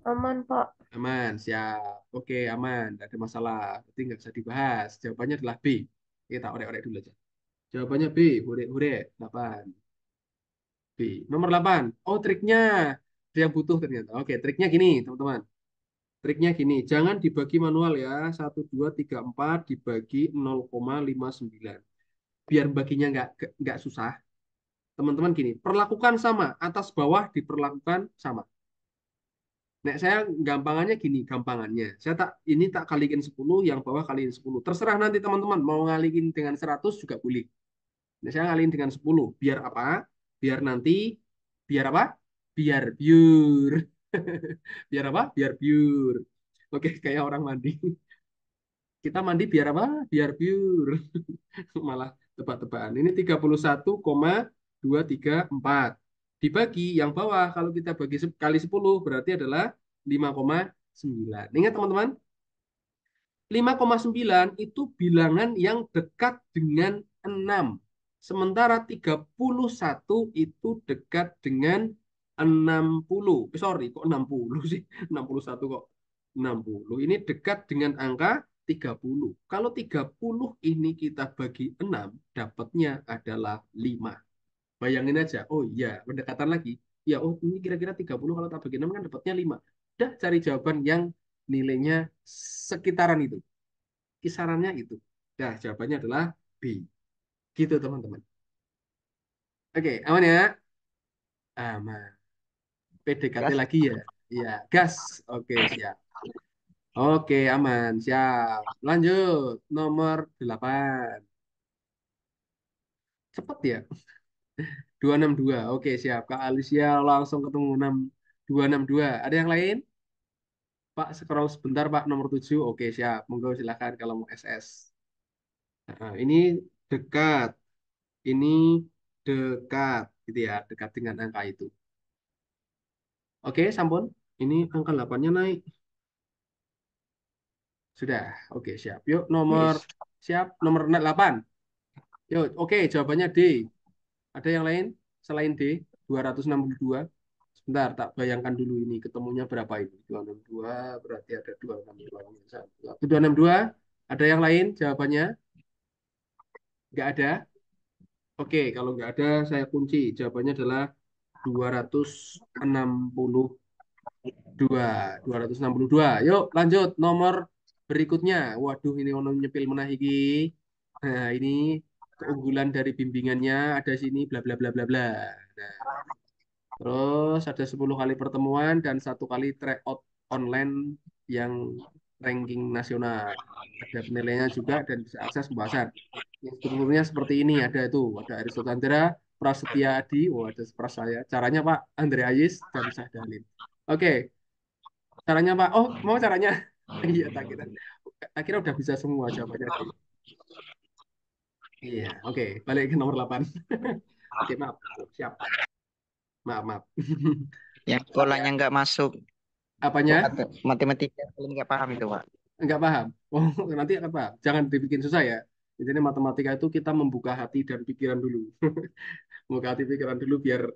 Aman, Pak. Aman, siap. Oke, aman. Tidak ada masalah. Berarti nggak usah dibahas. Jawabannya adalah B. Kita orek-orek dulu aja. Jawabannya B. Hurek-hurek. 8. B. Nomor 8. Oh, triknya. Ada yang butuh ternyata. Oke, triknya gini, teman-teman. Triknya gini. Jangan dibagi manual ya. 1, 2, 3, 4 dibagi 0,59. Biar baginya nggak susah. Teman-teman gini. Perlakukan sama. Atas bawah diperlakukan sama. Nek saya gampangannya gini, gampangannya. Saya ini tak kaliin 10, yang bawah kaliin 10. Terserah nanti teman-teman mau ngaliin dengan 100 juga boleh. Nek saya ngaliin dengan 10. Biar apa? Biar nanti, biar apa? Biar biur. Biar apa? Biar biur. Oke, kayak orang mandi. Kita mandi biar apa? Biar biur. Malah tebak-tebakan. Ini 31,234. Dibagi yang bawah, kalau kita bagi kali 10 berarti adalah 5,9. Ingat teman-teman, 5,9 itu bilangan yang dekat dengan 6. Sementara 31 itu dekat dengan 60. Sorry, kok 60 sih? 61 kok. 60. Ini dekat dengan angka 30. Kalau 30 ini kita bagi 6, dapatnya adalah 5. Bayangin aja, oh iya, pendekatan lagi. Ya, oh ini kira-kira 30 kalau tak bagi 6 kan dapatnya 5. Udah cari jawaban yang nilainya sekitaran itu. Kisarannya itu. Nah, jawabannya adalah B. Gitu, teman-teman. Oke, aman ya? Aman. PDKT Gas. lagi ya? Iya, gas. Oke, siap. Oke, aman. Siap. Lanjut. Nomor 8. Cepet ya? 262. Oke, siap. Kak Alicia langsung ketemu 262. Ada yang lain? Pak, scroll sebentar, Pak. Nomor 7. Oke, siap. Monggo silakan kalau mau SS. Nah, ini dekat. Ini dekat. Gitu ya. Dekat dengan angka itu. Oke, sampun. Ini angka 8-nya naik. Sudah. Oke, siap. Yuk, nomor Yes. siap. Nomor 8. Yuk, oke. Jawabannya D. Ada yang lain selain D? 262. Sebentar, tak bayangkan dulu ini ketemunya berapa ini. 262 berarti ada 262. 262. Ada yang lain jawabannya? 262. Nggak ada? Oke, kalau nggak ada, saya kunci. Jawabannya adalah 262. 262. Yuk, lanjut. Nomor berikutnya. Waduh, ini ono nyepil menah iki. Nah, ini keunggulan dari bimbingannya ada sini bla bla bla bla bla. Nah, terus ada 10 kali pertemuan dan 1 kali tryout online yang ranking nasional. Ada penilaiannya juga dan bisa akses pembahasan. Yang strukturnya seperti ini ada itu, ada Aristotandra, Prasetya Adi, oh ada Prasaya. Caranya Pak Andre Ayis dan Sahdalin. Oke, caranya Pak. Oh, mau caranya? Iya, tak kira udah bisa semua jawabannya. Iya, oke, balik ke nomor 8. Oke, maaf. Siap. Maaf, maaf. Yang Maaf ya. polanya nggak masuk. Apanya? Matematika paling nggak paham itu, Pak. Enggak paham. Oh, nanti akan paham. Jangan dibikin susah ya. Intinya matematika itu kita membuka hati dan pikiran dulu. Membuka hati pikiran dulu biar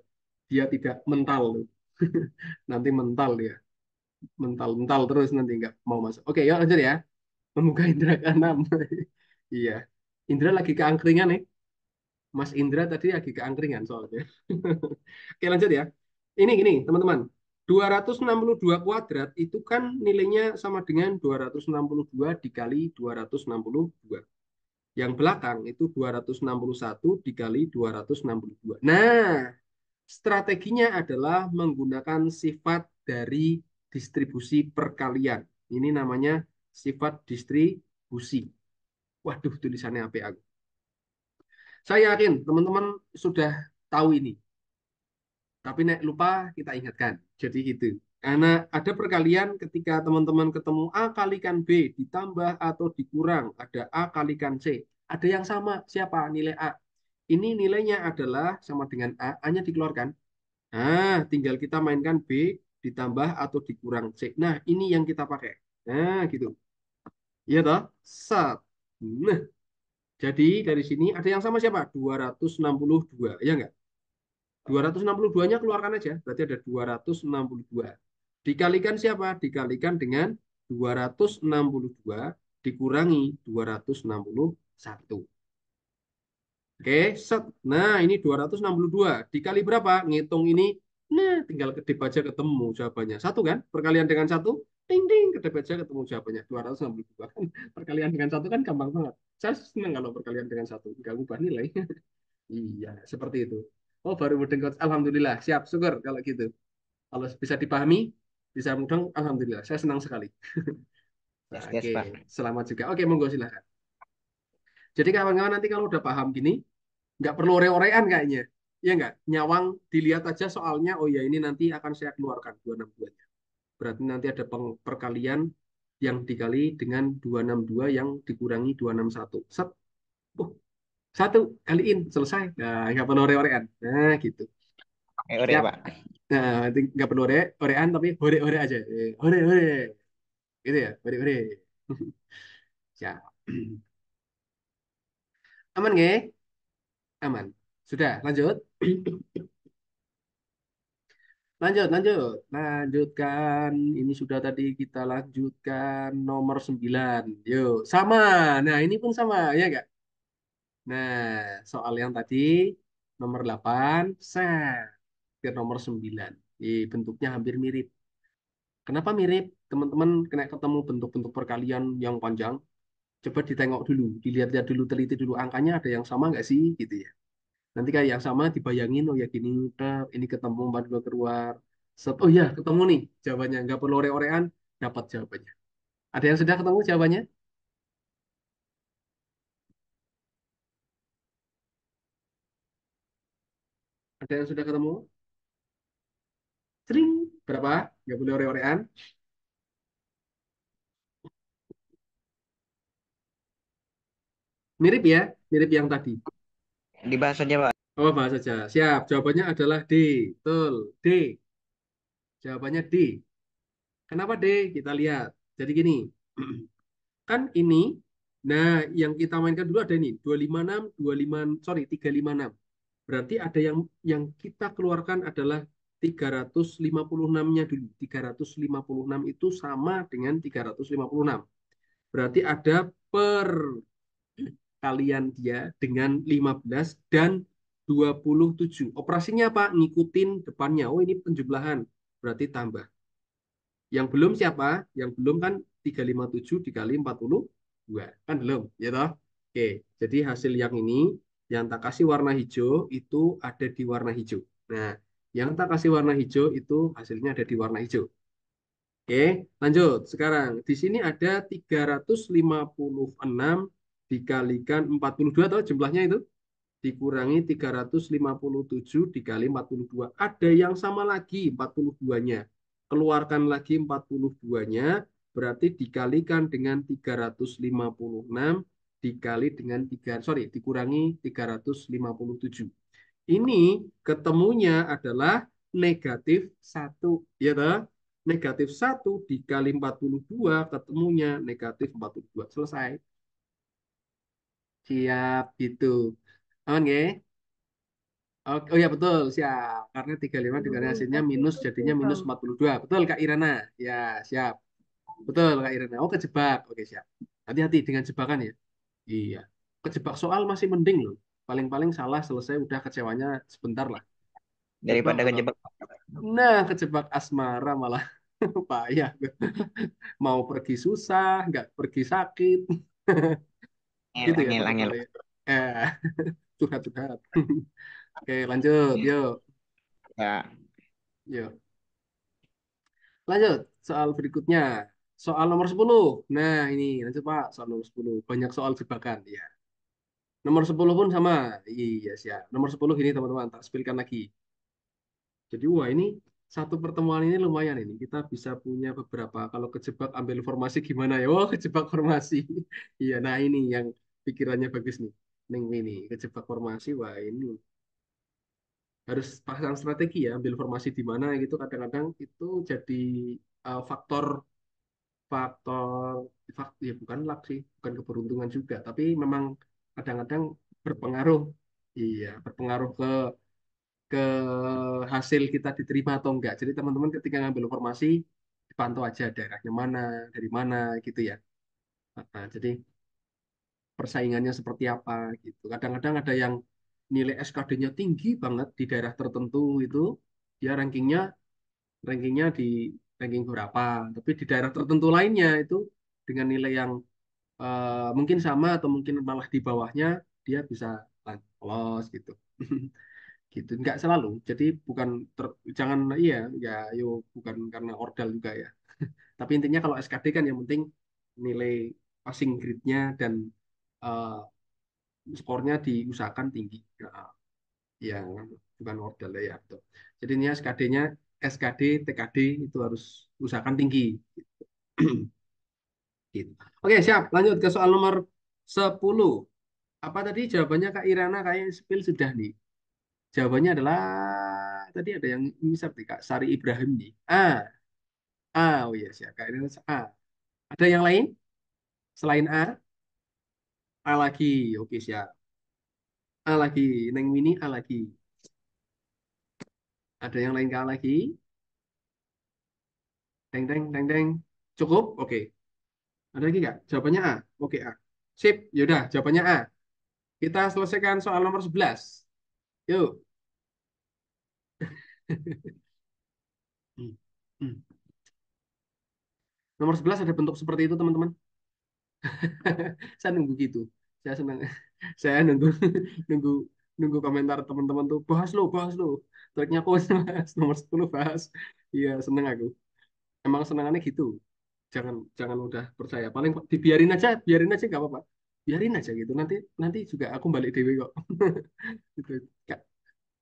dia tidak mental. Nanti mental dia. Mental terus nanti nggak mau masuk. Oke, yuk lanjut ya. Membuka indera keenam. Iya. Indra lagi keangkringan nih. Mas Indra tadi lagi keangkringan soalnya. Oke, lanjut ya. Ini gini, teman-teman. 262 kuadrat itu kan nilainya sama dengan 262 dikali 262. Yang belakang itu 261 dikali 262. Nah, strateginya adalah menggunakan sifat dari distribusi perkalian. Ini namanya sifat distribusi. Waduh, tulisannya apa aku? Saya yakin teman-teman sudah tahu ini. Tapi nek lupa kita ingatkan. Jadi gitu. Karena ada perkalian ketika teman-teman ketemu A kalikan B ditambah atau dikurang. Ada A kalikan C. Ada yang sama. Siapa? Nilai A. Ini nilainya adalah sama dengan A. A-nya dikeluarkan. Nah, tinggal kita mainkan B ditambah atau dikurang C. Nah, ini yang kita pakai. Nah, gitu. Iya toh? Sat. Nah, jadi dari sini ada yang sama siapa? 262. Ya enggak? 262-nya keluarkan aja. Berarti ada 262. Dikalikan siapa? Dikalikan dengan 262 dikurangi 261. Oke, set. Nah, ini 262. Dikali berapa? Ngitung ini. Nah, tinggal kedip aja ketemu jawabannya. Satu kan? Perkalian dengan satu. Ting, ting. Kedip aja ketemu jawabannya. 262. Kan perkalian dengan satu kan gampang banget. Saya senang kalau perkalian dengan satu. Nggak ubah nilai. Iya, seperti itu. Oh, baru mudeng coach. Alhamdulillah. Siap, syukur kalau gitu. Kalau bisa dipahami, bisa mudeng, alhamdulillah. Saya senang sekali. Nah, Yes, oke, yes, Pak. selamat juga. Oke, monggo silahkan. Jadi kawan-kawan nanti kalau udah paham gini, nggak perlu ore-orean kayaknya. Ya nggak? Nyawang dilihat aja soalnya, oh ya ini nanti akan saya keluarkan 262-nya. Berarti nanti ada perkalian yang dikali dengan 262 yang dikurangi 261. Set. Oh, satu kaliin selesai. Nah, nggak perlu ore-orean. Nah, gitu. Ore, Siap. Pak. Nah, nanti nggak perlu orean tapi hore-hore aja. Hore-hore. Gitu ya, hore-hore. Siap. Aman nggak? Aman. Sudah, lanjut. Lanjut, lanjut. Lanjutkan. Ini sudah tadi kita lanjutkan nomor 9. Yuk, sama. Nah, ini pun sama, ya nggak? Nah, soal yang tadi nomor 8, set. Ke nomor 9. Bentuknya hampir mirip. Kenapa mirip? Teman-teman kena ketemu bentuk-bentuk perkalian yang panjang. Coba ditengok dulu, dilihat-lihat dulu, teliti dulu angkanya ada yang sama nggak sih, gitu ya. Nanti kayak yang sama dibayangin, oh ya gini, ini ketemu 42 keluar. Set, oh ya ketemu nih jawabannya, nggak perlu ore-orean, dapat jawabannya. Ada yang sudah ketemu jawabannya? Ada yang sudah ketemu? Sering, berapa? Nggak boleh ore-orean. Mirip ya, mirip yang tadi. Dibahas aja, Pak. Oh, bahas saja. Siap, jawabannya adalah D. Betul, D. Jawabannya D. Kenapa D? Kita lihat. Jadi gini, kan ini, nah yang kita mainkan dulu ada ini, 256, 25, sorry, 356. Berarti ada yang kita keluarkan adalah 356-nya dulu. 356 itu sama dengan 356. Berarti kalian dia dengan 15 dan 27. Operasinya apa? Ngikutin depannya. Oh, ini penjumlahan. Berarti tambah. Yang belum siapa? Yang belum kan 357 dikali 42. Kan belum, ya toh? Oke, jadi hasil yang ini, yang tak kasih warna hijau, itu ada di warna hijau. Nah, yang tak kasih warna hijau, itu hasilnya ada di warna hijau. Oke, lanjut. Sekarang, di sini ada 356 dikalikan 42, atau jumlahnya itu? Dikurangi 357 dikali 42. Ada yang sama lagi 42-nya. Keluarkan lagi 42-nya, berarti dikalikan dengan 356 dikali dengan 3, sorry, dikurangi 357. Ini ketemunya adalah -1. Ya toh? -1 dikali 42 ketemunya -42. Selesai. Siap, gitu. Aman nggih? Oh ya betul, siap. Karena 35 dikali hasilnya Tapi minus, itu jadinya minus susah. 42. Betul Kak Irana? Ya, siap. Betul Kak Irana. Oh, kejebak. Oke, siap. Hati-hati dengan jebakan ya. Iya. Kejebak soal masih mending loh. Paling-paling salah selesai udah kecewanya sebentar lah. Coba Daripada kalau kejebak. kejebak asmara malah payah. Mau pergi susah, nggak pergi sakit. Angel, Gitu ya angel, angel. teman-teman ya. Eh, curhat-curhat. Oke, lanjut. Yuk. Ya, Yuk. Lanjut, soal berikutnya. Soal nomor 10. Nah, ini lanjut Pak, soal nomor 10. Banyak soal jebakan, ya. Nomor 10 pun sama. Iya, siap. Nomor 10 ini teman-teman, tak spilkan lagi. Jadi, wah ini satu pertemuan ini lumayan ini. Kita bisa punya beberapa. Kalau kejebak ambil formasi gimana ya? Oh, kejebak formasi. Iya, nah ini yang pikirannya bagus nih. Neng ini, kejebak formasi, wah ini harus pasang strategi ya, ambil formasi di mana gitu. Kadang-kadang itu jadi faktor faktor ya bukan luck sih, bukan keberuntungan juga, tapi memang kadang-kadang berpengaruh. Iya, berpengaruh ke hasil kita diterima atau enggak. Jadi teman-teman ketika ngambil informasi dipantau aja daerahnya mana, dari mana gitu ya. Nah, jadi persaingannya seperti apa gitu. Kadang-kadang ada yang nilai SKD-nya tinggi banget di daerah tertentu itu, dia rankingnya di ranking berapa, tapi di daerah tertentu lainnya itu dengan nilai yang mungkin sama atau mungkin malah di bawahnya dia bisa lolos gitu. Gitu nggak selalu, jadi bukan jangan iya ya, yo bukan karena ordal juga ya, tapi intinya kalau SKD kan yang penting nilai passing grade-nya dan eh, skornya diusahakan tinggi. Nah, yang bukan ordal ya betul. Jadi ini SKD-nya SKD TKD itu harus usahakan tinggi. Gitu. Oke, siap. Lanjut ke soal nomor 10. Apa tadi jawabannya Kak Irana? Kayak spill sudah nih. Jawabannya adalah tadi ada yang misal nih Kak Sari Ibrahim nih. Oh iya siap. Kak Irana A. Ada yang lain selain A? A lagi. Oke siap. A lagi. Neng Mini A lagi. Ada yang lain ke A lagi? Teng teng teng teng. Cukup? Oke. Ada lagi nggak? Jawabannya A. Oke A. Sip. Yaudah jawabannya A. Kita selesaikan soal nomor 11. Yuk. Hmm. Hmm. Nomor 11 ada bentuk seperti itu teman-teman. Saya nunggu gitu. Saya senang. Saya nunggu nunggu nunggu komentar teman-teman tuh bahas lo. Triknya aku bahas nomor 10 bahas. Iya, seneng aku. Emang senangannya gitu. Jangan jangan udah percaya. Paling biarin aja nggak apa-apa. Biarin aja gitu. Nanti nanti juga aku balik dewe kok. Gitu. Kayak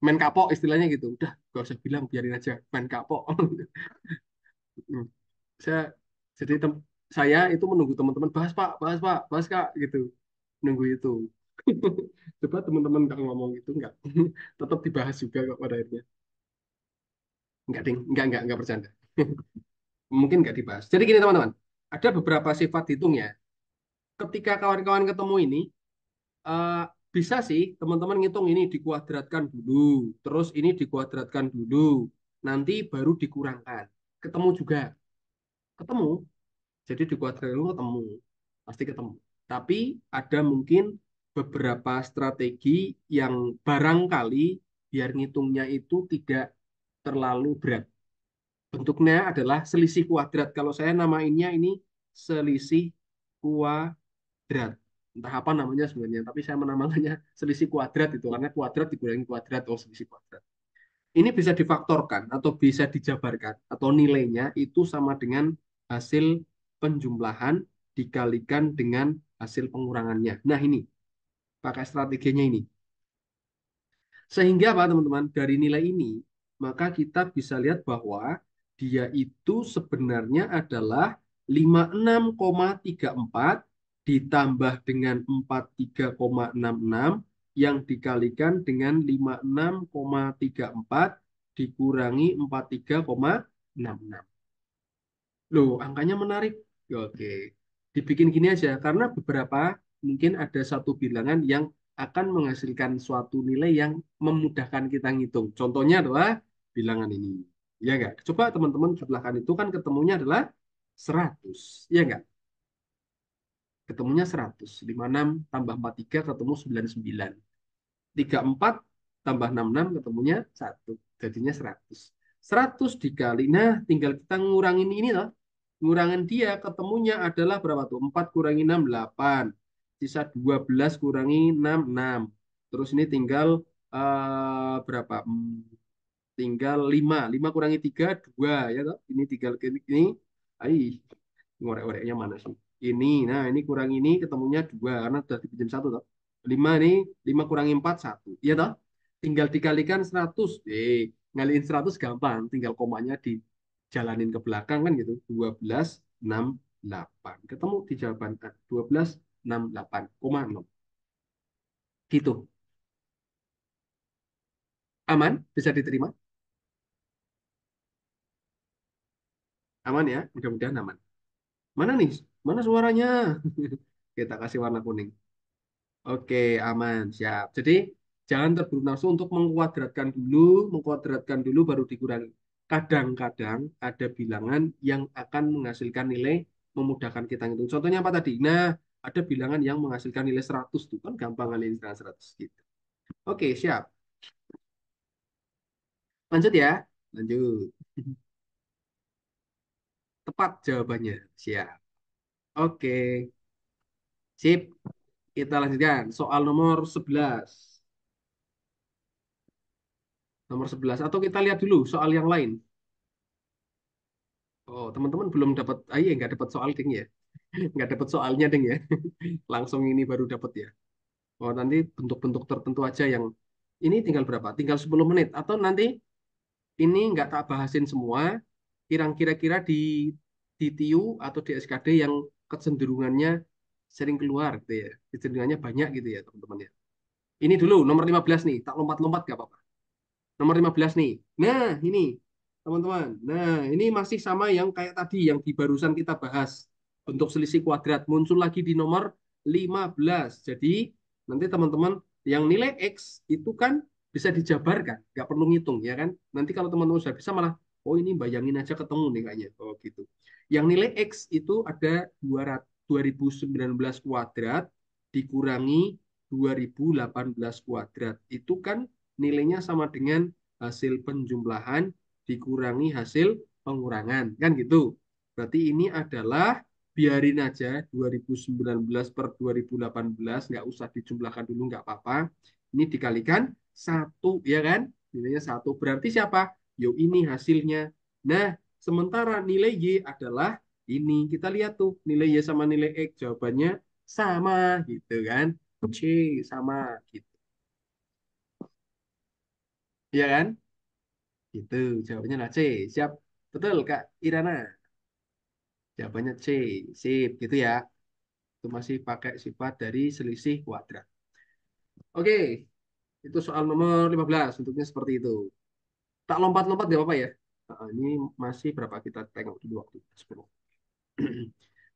main kapok istilahnya gitu. Udah, gak usah bilang biarin aja main kapok. Hmm. Saya jadi saya itu menunggu teman-teman bahas Kak gitu. Nunggu itu. Coba teman-teman nggak ngomong itu nggak, tetap dibahas juga kok pada akhirnya. Nggak ding, nggak bercanda. Mungkin nggak dibahas. Jadi gini teman-teman, ada beberapa sifat hitung ya. Ketika kawan-kawan ketemu ini, eh, bisa sih teman-teman ngitung ini dikuadratkan dulu, terus ini dikuadratkan dulu, nanti baru dikurangkan. Ketemu juga, ketemu. Jadi dikuadratkan dulu ketemu, pasti ketemu. Tapi ada mungkin beberapa strategi yang barangkali biar ngitungnya itu tidak terlalu berat. Bentuknya adalah selisih kuadrat. Kalau saya namainnya ini selisih kuadrat. Entah apa namanya sebenarnya, tapi saya menamakannya selisih kuadrat itu karena kuadrat dikurangi kuadrat, oh selisih kuadrat. Ini bisa difaktorkan atau bisa dijabarkan atau nilainya itu sama dengan hasil penjumlahan dikalikan dengan hasil pengurangannya. Nah ini, pakai strateginya ini. Sehingga apa teman-teman? Dari nilai ini, maka kita bisa lihat bahwa dia itu sebenarnya adalah 56,34 ditambah dengan 43,66 yang dikalikan dengan 56,34 dikurangi 43,66. Loh, angkanya menarik. Oke. Dibikin gini aja, karena beberapa mungkin ada satu bilangan yang akan menghasilkan suatu nilai yang memudahkan kita ngitung. Contohnya adalah bilangan ini. Ya enggak? Coba teman-teman jumlahkan itu kan ketemunya adalah 100. Ya enggak? Ketemunya 100. 56 tambah 43 ketemu 99. 34 tambah 66 ketemunya 1. Jadinya 100. 100 dikali. Nah, tinggal kita ngurangin ini loh. Ngurangin dia ketemunya adalah berapa tuh? 4 kurangi 6, 8. Sisa 12 kurangi 6, 6. Terus ini tinggal berapa? Tinggal 5. 5 kurangi 3, 2. Ya toh? Ini tinggal ini. Ai, ngorek-ngoreknya mana sih? Ini, nah ini kurang ini ketemunya 2 karena sudah dipinjam 1 toh. 5 nih, 5 kurangi 4, 1. Iya toh? Tinggal dikalikan 100. Ngaliin 100 gampang, tinggal komanya dijalanin ke belakang kan gitu. 12, 6, 8. Ketemu di jawaban A. 12, 6, 8, 0. Gitu. Aman? Bisa diterima? Aman ya? Mudah-mudahan aman. Mana nih? Mana suaranya? Kita kasih warna kuning. Oke, aman, siap. Jadi jangan terburu nafsu untuk mengkuadratkan dulu baru dikurangi. Kadang-kadang ada bilangan yang akan menghasilkan nilai memudahkan kita ngitung. Contohnya apa tadi? Nah, ada bilangan yang menghasilkan nilai 100 tuh kan gampang ngalihin 100 gitu. Oke, siap. Lanjut ya. Lanjut. Tepat jawabannya. Siap. Oke. Sip. Kita lanjutkan. Soal nomor 11. Nomor 11. Atau kita lihat dulu soal yang lain. Oh, teman-teman belum dapat, iya nggak dapat soal ding ya, nggak dapat soalnya ding ya, langsung ini baru dapat ya. Oh, nanti bentuk-bentuk tertentu aja yang ini tinggal berapa? Tinggal 10 menit atau nanti ini nggak tak bahasin semua, kira-kira di TIU atau di SKD yang kecenderungannya sering keluar gitu ya, kecenderungannya banyak gitu ya teman-teman ya. Ini dulu nomor 15 nih, tak lompat-lompat nggak apa-apa. Nomor 15 nih. Nah, ini teman-teman. Nah, ini masih sama yang kayak tadi yang di barusan kita bahas. Bentuk selisih kuadrat muncul lagi di nomor 15. Jadi, nanti teman-teman yang nilai X itu kan bisa dijabarkan, nggak perlu ngitung ya kan. Nanti kalau teman-teman sudah bisa malah, oh ini bayangin aja ketemu nih kayaknya. Oh gitu. Yang nilai X itu ada 2019 kuadrat dikurangi 2018 kuadrat. Itu kan nilainya sama dengan hasil penjumlahan dikurangi hasil pengurangan. Kan gitu. Berarti ini adalah biarin aja 2019 per 2018. Nggak usah dijumlahkan dulu, nggak apa-apa. Ini dikalikan 1, ya kan? Nilainya 1. Berarti siapa? Yo, ini hasilnya. Nah, sementara nilai Y adalah ini. Kita lihat tuh, nilai Y sama nilai X. Jawabannya sama, gitu kan? C, sama, gitu. Iya kan? Gitu, jawabannya lah C. Siap. Betul, Kak Irana. Jawabannya C. Sip, gitu ya. Itu masih pakai sifat dari selisih kuadrat. Oke, itu soal nomor 15. Bentuknya seperti itu. Tak lompat-lompat gak apa-apa ya. Nah, ini masih berapa kita tengok dulu waktu 10.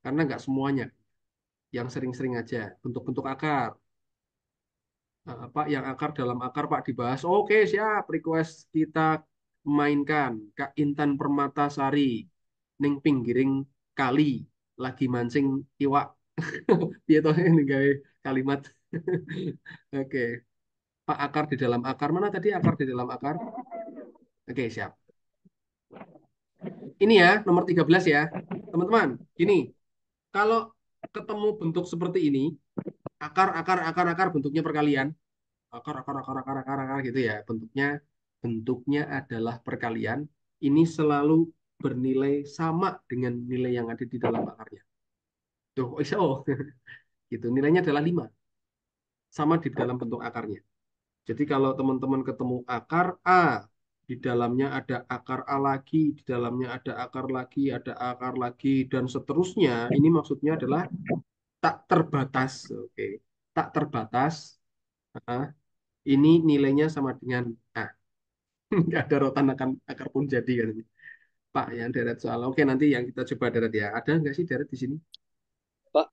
Karena nggak semuanya. Yang sering-sering aja. Bentuk-bentuk akar. Pak, yang akar dalam akar Pak dibahas. Oke, siap. Request kita mainkan. Kak Intan Permatasari. Ning pinggiring kali. Lagi mancing iwak. Dia tahu ini gawe kalimat. Oke. Pak, akar di dalam akar. Mana tadi akar di dalam akar? Oke, siap. Ini ya, nomor 13 ya. Teman-teman, gini. Kalau ketemu bentuk seperti ini, akar bentuknya perkalian. Akar gitu ya. Bentuknya adalah perkalian. Ini selalu bernilai sama dengan nilai yang ada di dalam akarnya. Tuh, oh, gitu. Nilainya adalah 5. Sama di dalam bentuk akarnya. Jadi kalau teman-teman ketemu akar A, di dalamnya ada akar A lagi, di dalamnya ada akar lagi, dan seterusnya. Ini maksudnya adalah tak terbatas. Oke. Tak terbatas. Ah, ini nilainya sama dengan A. Nggak ada rotan akan akar pun jadi kan. Pak, yang deret soal. Oke, nanti yang kita coba deret ya. Ada nggak sih deret di sini? Pak,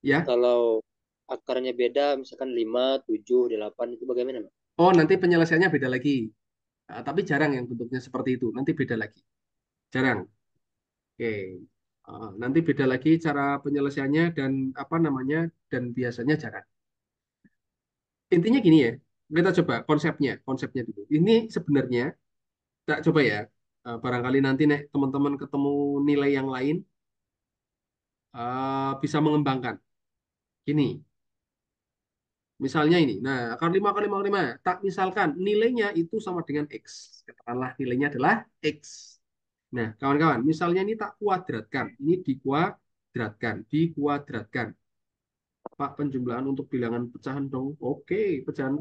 Ya. kalau akarnya beda, misalkan 5, 7, 8, itu bagaimana, Pak? Oh, nanti penyelesaiannya beda lagi. Tapi jarang yang bentuknya seperti itu. Nanti beda lagi. Jarang. Oke. Nanti beda lagi cara penyelesaiannya dan apa namanya dan biasanya jarang. Intinya gini ya. Kita coba konsepnya dulu. Ini sebenarnya tak coba ya. Barangkali nanti nih teman-teman ketemu nilai yang lain bisa mengembangkan. Ini, misalnya ini. Nah, akar 5 kali 5 kali 5. Tak misalkan nilainya itu sama dengan X. Katakanlah nilainya adalah X. Nah, kawan-kawan, misalnya ini tak kuadratkan. Ini dikuadratkan. Pak, penjumlahan untuk bilangan pecahan dong. Oke, pecahan.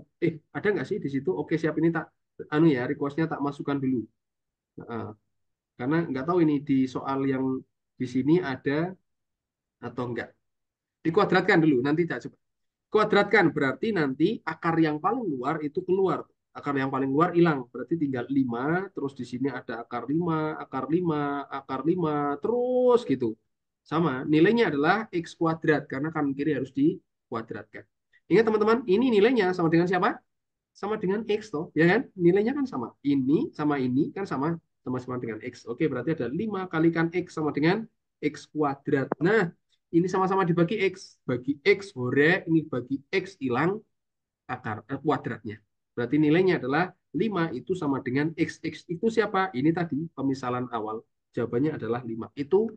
Ada nggak sih di situ? Oke, siap ini tak ya, requestnya tak masukkan dulu. Nah, karena nggak tahu ini di soal yang di sini ada atau enggak. Dikuadratkan dulu, nanti tak coba. Kuadratkan berarti nanti akar yang paling luar itu keluar. Akar yang paling luar hilang, berarti tinggal 5, terus di sini ada akar 5, terus gitu. Sama, nilainya adalah X kuadrat, karena kanan kiri harus dikuadratkan. Ingat teman-teman, ini nilainya sama dengan siapa? Sama dengan X toh, ya kan? Nilainya kan sama. Ini kan sama dengan X. Oke, berarti ada 5 kalikan X sama dengan X kuadrat. Nah, ini sama-sama dibagi X. Bagi X, hore, ini bagi X hilang kuadratnya. Berarti nilainya adalah 5 itu sama dengan X. X itu siapa? Ini tadi pemisalan awal. Jawabannya adalah 5. Itu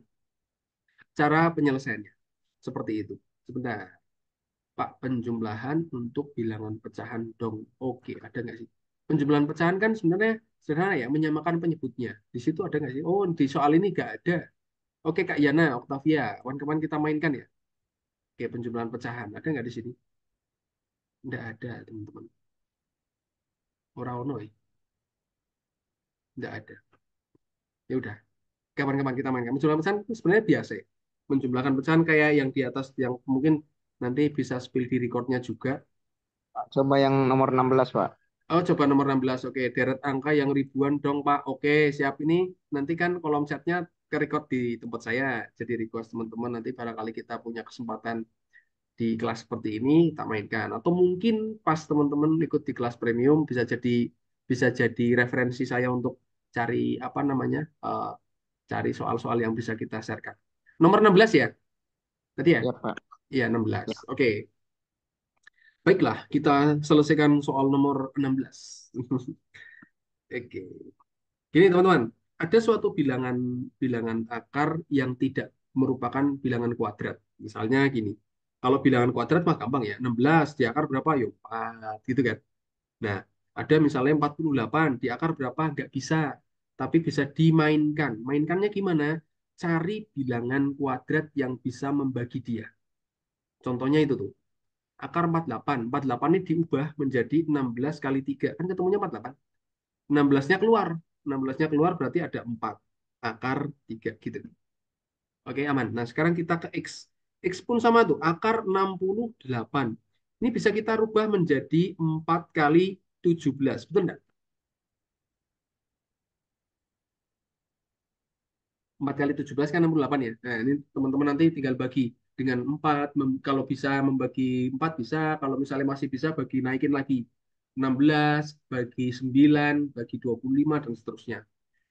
cara penyelesaiannya. Seperti itu. Sebentar. Pak, penjumlahan untuk bilangan pecahan dong. Oke, ada nggak sih? Penjumlahan pecahan kan sebenarnya sederhana ya, menyamakan penyebutnya. Di situ ada nggak sih? Oh, di soal ini nggak ada. Oke, Kak Yana, Octavia, kawan-kawan kita mainkan ya. Oke, penjumlahan pecahan. Ada nggak di sini? Nggak ada, teman-teman. Ora ono ya? Nggak ada. Ya udah, kawan-kawan kita mainkan. Penjumlahan pecahan itu sebenarnya biasa ya. Menjumlahkan pecahan kayak yang di atas, yang mungkin nanti bisa spill di recordnya juga. Coba yang nomor 16, Pak. Oh, coba nomor 16. Oke, deret angka yang ribuan dong, Pak. Oke, siap ini. Nanti kan kolom chatnya ke record di tempat saya. Jadi request teman-teman nanti barangkali kita punya kesempatan di kelas seperti ini, tak mainkan. Atau mungkin pas teman-teman ikut di kelas premium bisa jadi referensi saya untuk cari apa namanya, cari soal-soal yang bisa kita sharekan. Nomor 16 ya? Tadi ya? Ya, Pak. Iya, 16. Oke. Baiklah, kita selesaikan soal nomor 16. Oke. Gini teman-teman, ada suatu bilangan bilangan akar yang tidak merupakan bilangan kuadrat. Misalnya gini, kalau bilangan kuadrat mah gampang ya, 16 di akar berapa? Yuk, 4, gitu kan. Nah, ada misalnya 48 di akar berapa? Nggak bisa, tapi bisa dimainkan. Mainkannya gimana? Cari bilangan kuadrat yang bisa membagi dia. Contohnya itu tuh, akar 48. 48 ini diubah menjadi 16 kali 3. Kan ketemunya 48. 16-nya keluar. 16-nya keluar berarti ada 4. Akar 3 gitu. Oke, aman. Nah, sekarang kita ke X. X pun sama tuh, akar 68. Ini bisa kita rubah menjadi 4 kali 17. Betul enggak? 4 kali 17 kan 68 ya. Nah, ini teman-teman nanti tinggal bagi dengan 4. Kalau bisa membagi 4 bisa. Kalau misalnya masih bisa, bagi naikin lagi. 16, bagi 9, bagi 25, dan seterusnya.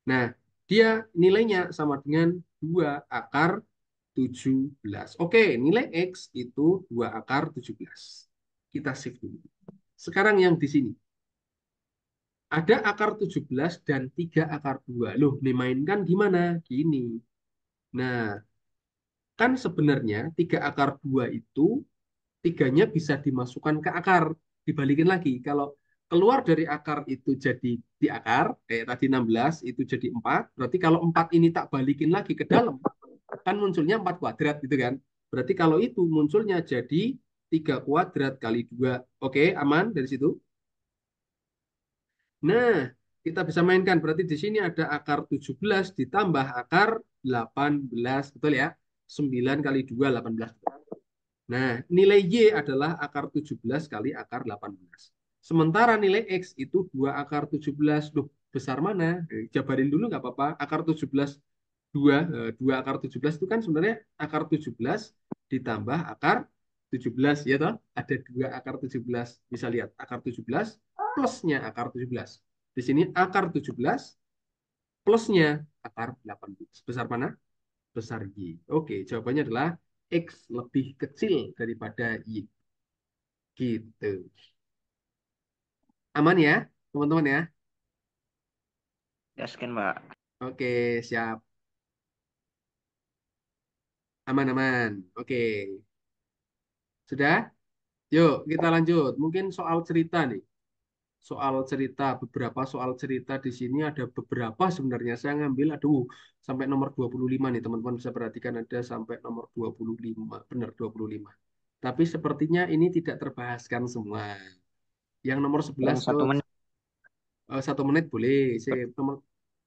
Nah, dia nilainya sama dengan 2 akar 17. Oke, nilai X itu 2 akar 17. Kita shift dulu. Sekarang yang di sini. Ada akar 17 dan 3 akar 2. Loh, dimainkan gimana? Gini. Nah, kan sebenarnya 3 akar 2 itu, tiganya bisa dimasukkan ke akar. Dibalikin lagi. Kalau keluar dari akar itu jadi di akar, kayak tadi 16, itu jadi 4. Berarti kalau 4 ini tak balikin lagi ke dalam, kan munculnya 4 kuadrat gitu kan. Berarti kalau itu munculnya jadi 3 kuadrat kali 2. Oke, aman dari situ? Nah, kita bisa mainkan. Berarti di sini ada akar 17 ditambah akar 18. Betul ya? 9 kali 2, 18. Nah, nilai Y adalah akar 17 kali akar 18. Sementara nilai X itu 2 akar 17. Duh, besar mana? Jabarin dulu nggak apa-apa. Akar 17, 2. 2 akar 17 itu kan sebenarnya akar 17 ditambah akar 17. Ya toh? Ada 2 akar 17. Bisa lihat, akar 17 plusnya akar 17. Di sini akar 17 plusnya akar 18. Besar mana? Besar Y. Oke, jawabannya adalah X lebih kecil daripada Y. Gitu. Aman ya, teman-teman ya? Yakin, Pak. Oke, siap. Aman-aman. Oke. Sudah? Yuk, kita lanjut. Mungkin soal cerita nih. Soal cerita, beberapa soal cerita di sini ada beberapa sebenarnya. Saya ngambil, aduh, sampai nomor 25 nih. Teman-teman bisa perhatikan ada sampai nomor 25. Benar, 25. Tapi sepertinya ini tidak terbahaskan semua. Yang nomor 11 Yang tuh 1 menit. 1 menit boleh.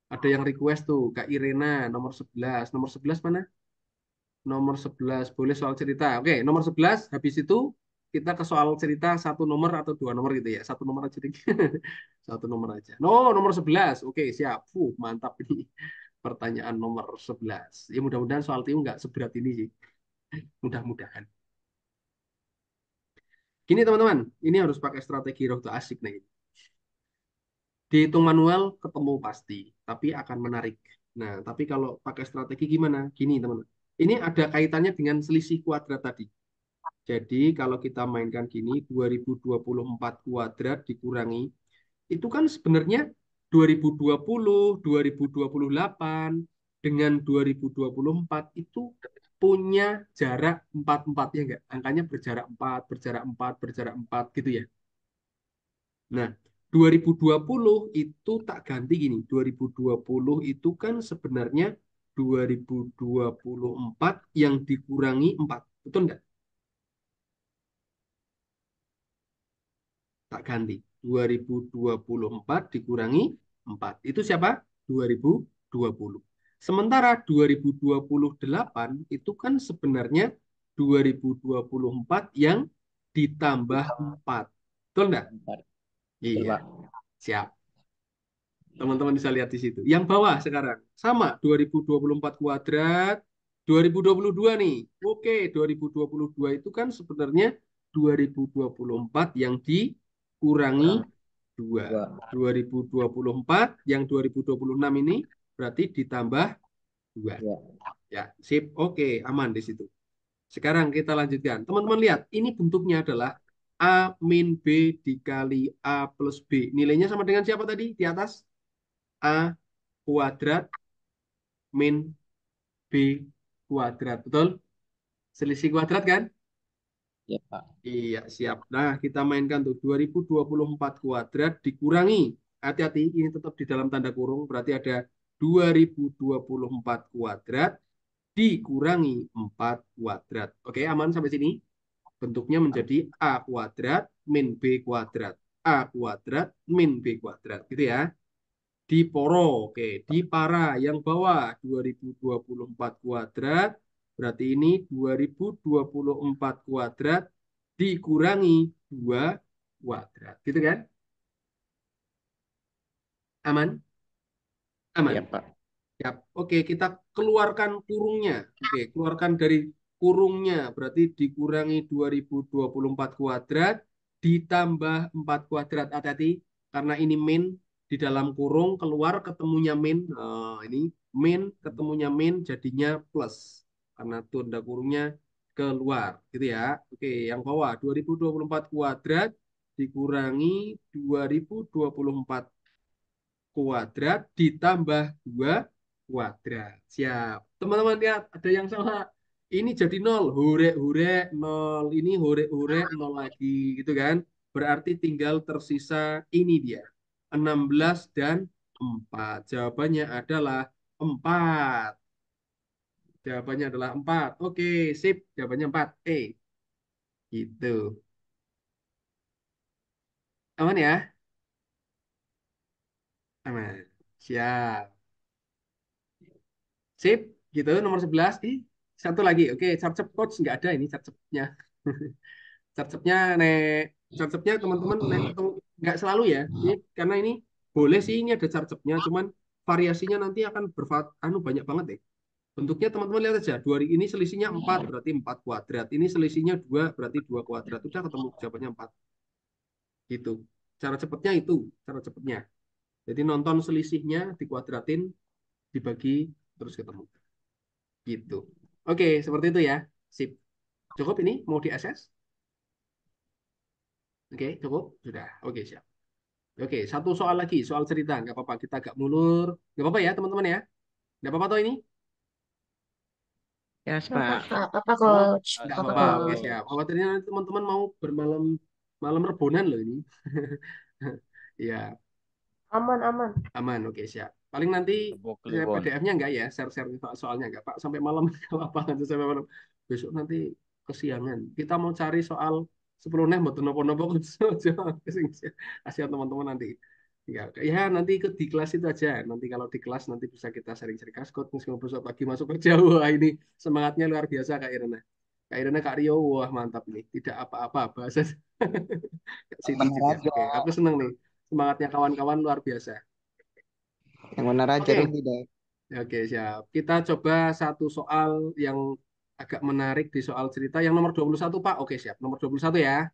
Ada yang request tuh, Kak Irena, nomor 11. Nomor 11 mana? Nomor 11 boleh soal cerita. Oke, nomor 11 habis itu kita ke soal cerita 1 nomor atau 2 nomor gitu ya. 1 nomor aja deh. 1 nomor aja. No, nomor 11. Oke, siap. Mantap ini. Pertanyaan nomor 11. Ya mudah-mudahan soal TIU nggak seberat ini sih. Mudah-mudahan. Gini teman-teman, ini harus pakai strategi roh asik nih. Dihitung manual ketemu pasti, tapi akan menarik. Nah, tapi kalau pakai strategi gimana? Gini teman-teman. Ini ada kaitannya dengan selisih kuadrat tadi. Jadi kalau kita mainkan gini, 2024 kuadrat dikurangi, itu kan sebenarnya 2020, 2028 dengan 2024 itu punya jarak 4 ya enggak? Angkanya berjarak 4, berjarak 4, berjarak 4 gitu ya. Nah, 2020 itu tak ganti gini. 2020 itu kan sebenarnya 2024 yang dikurangi 4. Betul nggak? Tak ganti. 2024 dikurangi 4. Itu siapa? 2020. Sementara 2028 itu kan sebenarnya 2024 yang ditambah 4. Betul nggak? Betul, Iya, Pak. siap. Teman-teman bisa lihat di situ. Yang bawah sekarang sama 2024 kuadrat 2022 nih. Oke, 2022 itu kan sebenarnya 2024 yang dikurangi Kurang 2. 2. 2024 yang 2026 ini berarti ditambah 2. 2. Ya, sip. Oke, aman di situ. Sekarang kita lanjutkan. Teman-teman lihat, ini bentuknya adalah A min B dikali A plus B. Nilainya sama dengan siapa tadi di atas? A kuadrat min B kuadrat. Betul? Selisih kuadrat kan? Ya, Pak. Iya, siap. Nah, kita mainkan tuh 2024 kuadrat dikurangi. Hati-hati, ini tetap di dalam tanda kurung. Berarti ada 2024 kuadrat dikurangi 4 kuadrat. Oke, aman sampai sini? Bentuknya menjadi A kuadrat min B kuadrat. A kuadrat min B kuadrat. Gitu ya. Di poro, oke, di para yang bawah 2024 kuadrat, berarti ini 2024 kuadrat dikurangi 2 kuadrat. Gitu kan? Aman? Aman. Ya, Pak. Yap. Oke, kita keluarkan kurungnya. Oke, keluarkan dari kurungnya, berarti dikurangi 2024 kuadrat ditambah 4 kuadrat. Hati-hati, karena ini min di dalam kurung, keluar ketemunya min. Ini min ketemunya min jadinya plus. Karena tanda kurungnya keluar gitu ya. Oke, yang bawah 2024 kuadrat dikurangi 2024 kuadrat ditambah 2 kuadrat. Siap. Teman-teman lihat ada yang salah. Ini jadi nol, hurek-hurek nol. Ini hurek-hurek nol lagi gitu kan. Berarti tinggal tersisa ini dia. 16 dan 4. Jawabannya adalah 4. Jawabannya adalah 4. Oke, sip. Jawabannya 4. Gitu. Aman ya? Aman. Siap. Sip. Gitu, nomor 11. Satu lagi. Oke, Charcep coach nggak ada ini Charcepnya. Charcepnya nek Charcepnya teman-teman nek ketemu nggak selalu ya. Ini karena ini boleh sih ini ada Charcepnya, cuman variasinya nanti akan banyak banget deh. Bentuknya teman-teman lihat aja. Ini selisihnya 4 berarti 4 kuadrat. Ini selisihnya 2 berarti 2 kuadrat. Udah ketemu jawabannya 4. Gitu. Cara cepatnya itu, cara cepatnya. Jadi nonton selisihnya dikuadratin, dibagi terus ketemu. Gitu. Oke, seperti itu ya. Sip. Cukup ini mau di SS? Oke, cukup? Sudah. Oke, siap. Oke, satu soal lagi, soal cerita. Nggak apa-apa, kita agak mulur. Nggak apa-apa ya, teman-teman ya? Nggak apa-apa toh ini? Ya, Nggak Pak. apa-apa. Apa, Oh, Coach? nggak Apa, apa-apa. Oke, Coach? siap. Khawatirnya nanti teman-teman mau bermalam malam rebonan loh ini. Ya, Aman, aman. aman. Oke, siap. Paling nanti Kliwon. PDF-nya enggak ya? Share-share soalnya enggak, Pak? Sampai malam nggak apa-apa. Nanti sampai malam. Besok nanti kesiangan. Kita mau cari soal 10 nih, mau nopo-nopo. Kasihan teman-teman nanti. Ya, ya nanti di kelas itu aja. Nanti kalau di kelas nanti bisa kita sharing-sharing kaskot. Meskipun besok pagi masuk kerja. Wah, ini semangatnya luar biasa Kak Irena. Kak Irena, Kak Rio, wah mantap nih. Tidak apa-apa bahasa Kak Siti Benar juga. aja. Oke, aku seneng nih. Semangatnya kawan-kawan luar biasa. Yang benar aja Oke, rugi deh. Oke, siap. Kita coba satu soal yang agak menarik di soal cerita yang nomor 21, Pak. Oke, siap. Nomor 21 ya.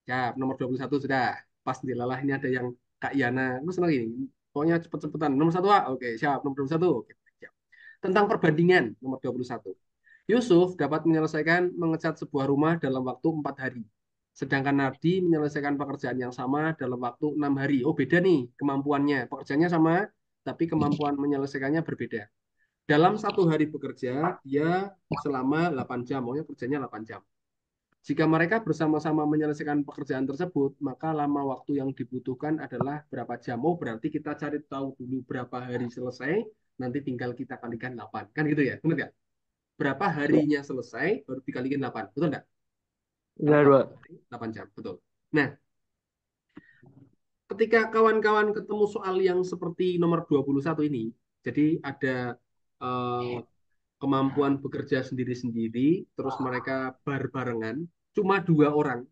Siap, nomor 21 sudah. Pas dilalah ini ada yang Kak Yana. Lu senang ini. Pokoknya cepet-cepetan. Nomor 1, Pak. Oke, siap. Nomor 21. Oke, siap. Tentang perbandingan, nomor 21. Yusuf dapat menyelesaikan mengecat sebuah rumah dalam waktu 4 hari. Sedangkan Nardi menyelesaikan pekerjaan yang sama dalam waktu 6 hari. Oh, beda nih kemampuannya. Pekerjaannya sama, tapi kemampuan menyelesaikannya berbeda. Dalam satu hari bekerja, dia selama 8 jam. Maunya kerjanya 8 jam. Jika mereka bersama-sama menyelesaikan pekerjaan tersebut, maka lama waktu yang dibutuhkan adalah berapa jam. Oh, berarti kita cari tahu dulu berapa hari selesai, nanti tinggal kita kalikan 8. Kan gitu ya? Benar nggak? Berapa harinya selesai, baru dikalikan 8. Betul nggak? Benar, Pak. 8 jam, betul. Nah, ketika kawan-kawan ketemu soal yang seperti nomor 21 ini, jadi ada eh, kemampuan bekerja sendiri-sendiri, terus mereka barengan, cuma dua orang.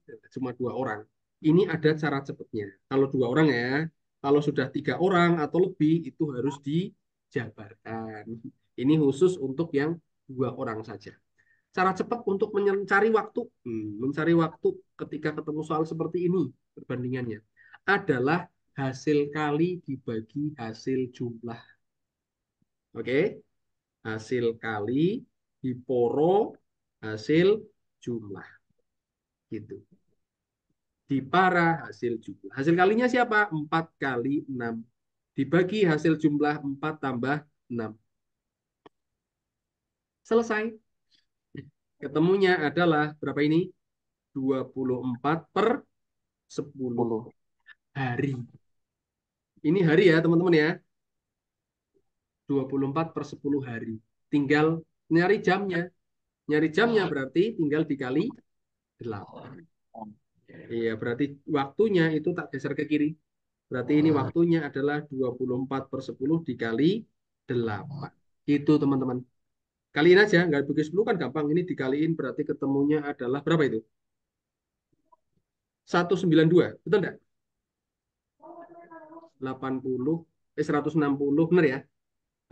Ini ada cara cepatnya. Kalau 2 orang ya, kalau sudah 3 orang atau lebih itu harus dijabarkan. Ini khusus untuk yang 2 orang saja. Cara cepat untuk mencari waktu ketika ketemu soal seperti ini perbandingannya adalah hasil kali dibagi hasil jumlah. Oke? Hasil kali diporo hasil jumlah. Gitu. Dipara hasil jumlah. Hasil kalinya siapa? 4 kali 6. Dibagi hasil jumlah 4 tambah 6. Selesai. Ketemunya adalah berapa ini? 24 per 10 hari. Ini hari ya teman-teman ya. 24 per 10 hari. Tinggal nyari jamnya. Nyari jamnya berarti tinggal dikali 8. Iya, berarti waktunya itu tak geser ke kiri. Berarti ini waktunya adalah 24 per 10 dikali 8. Itu teman-teman. Kaliin aja, nggak bagi 10 kan gampang. Ini dikaliin berarti ketemunya adalah berapa itu? 192, betul nggak? 80, 160, benar ya?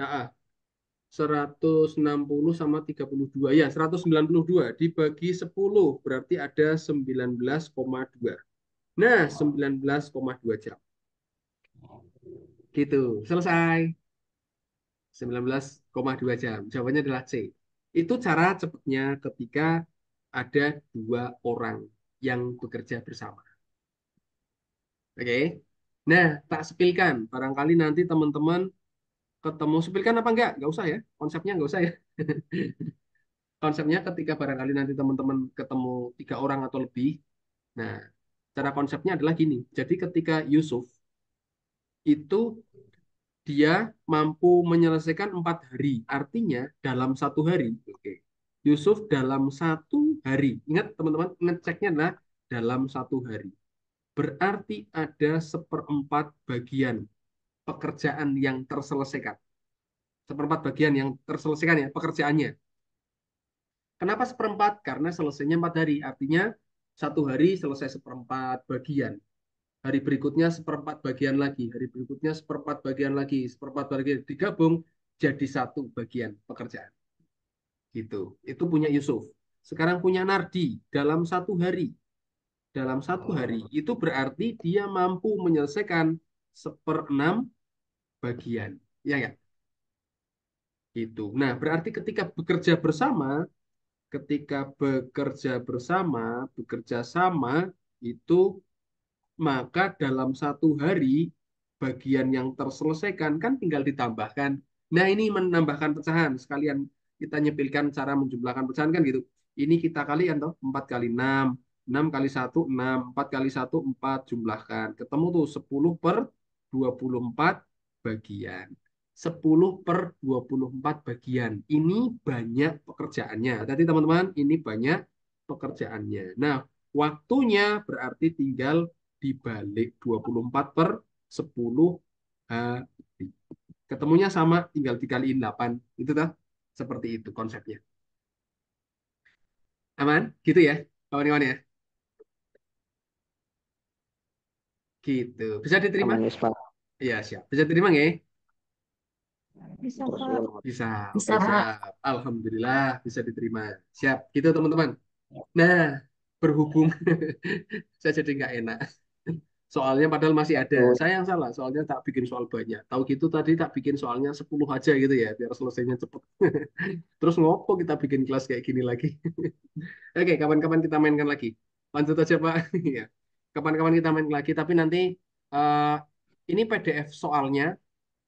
Nah, 160 sama 32. Ya, 192 dibagi 10 berarti ada 19,2. Nah, 19,2 jam. Gitu. Selesai. 19,2 jam. Jawabannya adalah C. Itu cara cepatnya ketika ada 2 orang yang bekerja bersama. Oke. Nah, tak sepilkan. Barangkali nanti teman-teman ketemu, sepilkan apa enggak? Enggak usah ya. Konsepnya enggak usah ya. Konsepnya ketika barangkali nanti teman-teman ketemu 3 orang atau lebih. Nah, cara konsepnya adalah gini. Jadi ketika Yusuf itu dia mampu menyelesaikan 4 hari. Artinya dalam 1 hari. Oke. Yusuf dalam 1 hari. Ingat teman-teman, ngeceknya adalah dalam 1 hari. Berarti ada 1/4 bagian pekerjaan yang terselesaikan. 1/4 bagian yang terselesaikan ya pekerjaannya. Kenapa 1/4? Karena selesainya 4 hari. Artinya 1 hari selesai 1/4 bagian. Hari berikutnya 1/4 bagian lagi. Hari berikutnya 1/4 bagian lagi. 1/4 bagian digabung jadi 1 bagian pekerjaan. Gitu. Itu punya Yusuf. Sekarang punya Nardi dalam 1 hari. Dalam 1 hari itu berarti dia mampu menyelesaikan 1/6 bagian. Ya nggak? Gitu. Nah, berarti ketika bekerja sama itu maka dalam 1 hari bagian yang terselesaikan kan tinggal ditambahkan. Nah, ini menambahkan pecahan. Sekalian kita nyepilkan cara menjumlahkan pecahan kan gitu. Ini kita kalian toh 4 kali 6. 6 kali 1, 6. 4 kali 1, 4. Jumlahkan. Ketemu tuh 10/24 bagian. 10/24 bagian. Ini banyak pekerjaannya. Tadi teman-teman, ini banyak pekerjaannya. Nah, waktunya berarti tinggal dibalik 24/10 hari. Ketemunya sama, tinggal dikaliin 8. Itu dah. Seperti itu konsepnya. Aman? Gitu ya, kawan-kawan ya. Gitu. Bisa diterima? Aman, Pak. Iya, siap. Bisa diterima nggak? Bisa, Terus Pak. dulu. Bisa. Bisa, Oke, Pak. siap. Alhamdulillah bisa diterima. Siap. Gitu teman-teman. Nah, berhubung saya jadi nggak enak. Soalnya padahal masih ada. Oh, Saya yang salah, soalnya tak bikin soal banyak. Tahu gitu tadi tak bikin soalnya 10 aja gitu ya, biar selesainya cepet. Terus ngopo kita bikin kelas kayak gini lagi. Oke, kapan-kapan kita mainkan lagi. Lanjut aja, Pak. Ya. Kapan-kapan kita main lagi, tapi nanti eh, ini PDF soalnya,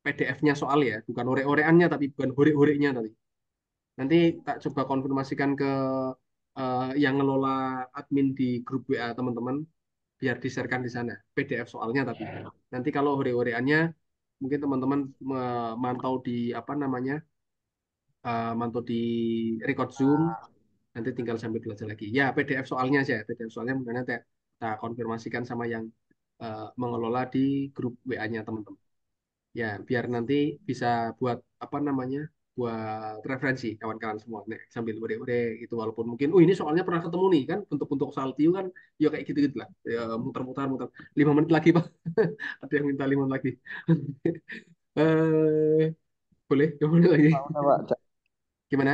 PDF-nya soal ya, bukan ore-oreannya, tapi bukan hore-horenya tadi. Nanti tak coba konfirmasikan ke yang ngelola admin di grup WA teman-teman, biar di-sharekan di sana. PDF soalnya tapi. Nanti kalau hore-horeannya, mungkin teman-teman mantau di apa namanya, mantau di record Zoom, nanti tinggal sambil belajar lagi. Ya, PDF soalnya aja. PDF soalnya mungkin nanti kita konfirmasikan sama yang mengelola di grup WA-nya teman-teman. Ya, biar nanti bisa buat apa namanya, buat referensi kawan-kawan semua. Nih, sambil ure-ure gitu. Walaupun mungkin, oh ini soalnya pernah ketemu nih kan, bentuk-bentuk saltiu kan, ya kayak gitu-gitu lah. Ya, muter-muter, muter. 5 menit lagi, Pak. Ada yang minta 5 menit lagi. eh boleh, 5 menit lagi. udah, Pak. Gimana?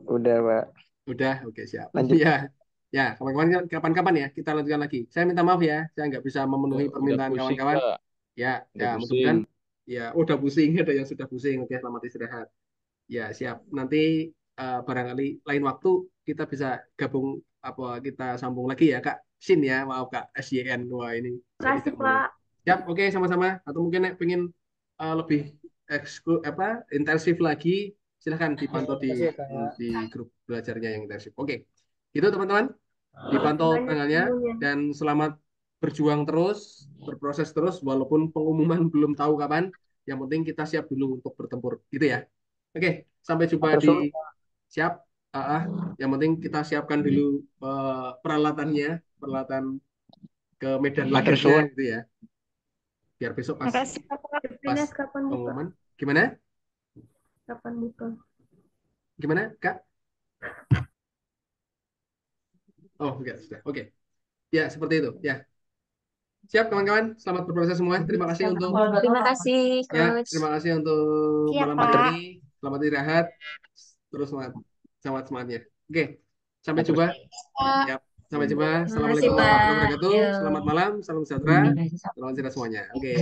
Udah, Pak. Udah, oke siap. Lanjut. Ya, ya, kapan-kapan ya kita lanjutkan lagi. Saya minta maaf ya, saya nggak bisa memenuhi permintaan pusing, kawan-kawan. Pak. Ya, Udah ya, pusing. mudah-mudahan ya udah pusing, ada yang sudah pusing. Oke, selamat istirahat. Ya, siap. Nanti barangkali lain waktu kita bisa gabung apa kita sambung lagi ya, Kak. Sin ya, maaf Kak. SYN. Wah, ini saya Makasih, tidak mau. Pak. Siap, oke sama-sama. Atau mungkin Nek pengen lebih intensif lagi, silahkan dipantau di grup belajarnya yang intensif. Oke, itu teman-teman. Dipantau Banyak tanggalnya ilmunya. dan selamat berjuang terus, berproses terus, walaupun pengumuman belum tahu kapan. Yang penting kita siap dulu untuk bertempur, gitu ya. Oke, sampai jumpa Terus di dulu. siap. Yang penting kita siapkan dulu peralatannya, peralatan ke medan Terus lagarnya, dulu. gitu ya. Biar besok pas Makasih, Pak. Fitness kapan buka? pengumuman. Gimana? Kapan buka? Gimana, Kak? Oh, enggak, sudah. Oke. Ya, seperti itu. Ya. Siap, kawan-kawan. Selamat berproses semua. Terima kasih untuk Terima kasih, ya, Coach. terima kasih untuk Siap, malam Pak. hari ini. Selamat istirahat. Terus semangat semangatnya. Oke. Sampai jumpa. Ya, sampai jumpa. Assalamualaikum Pak. warahmatullahi wabarakatuh. Yuk. Selamat malam, salam sejahtera. Salam sejahtera semuanya. Oke.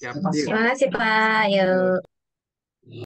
Siap. Yuk. Terima kasih, Pak. Yuk.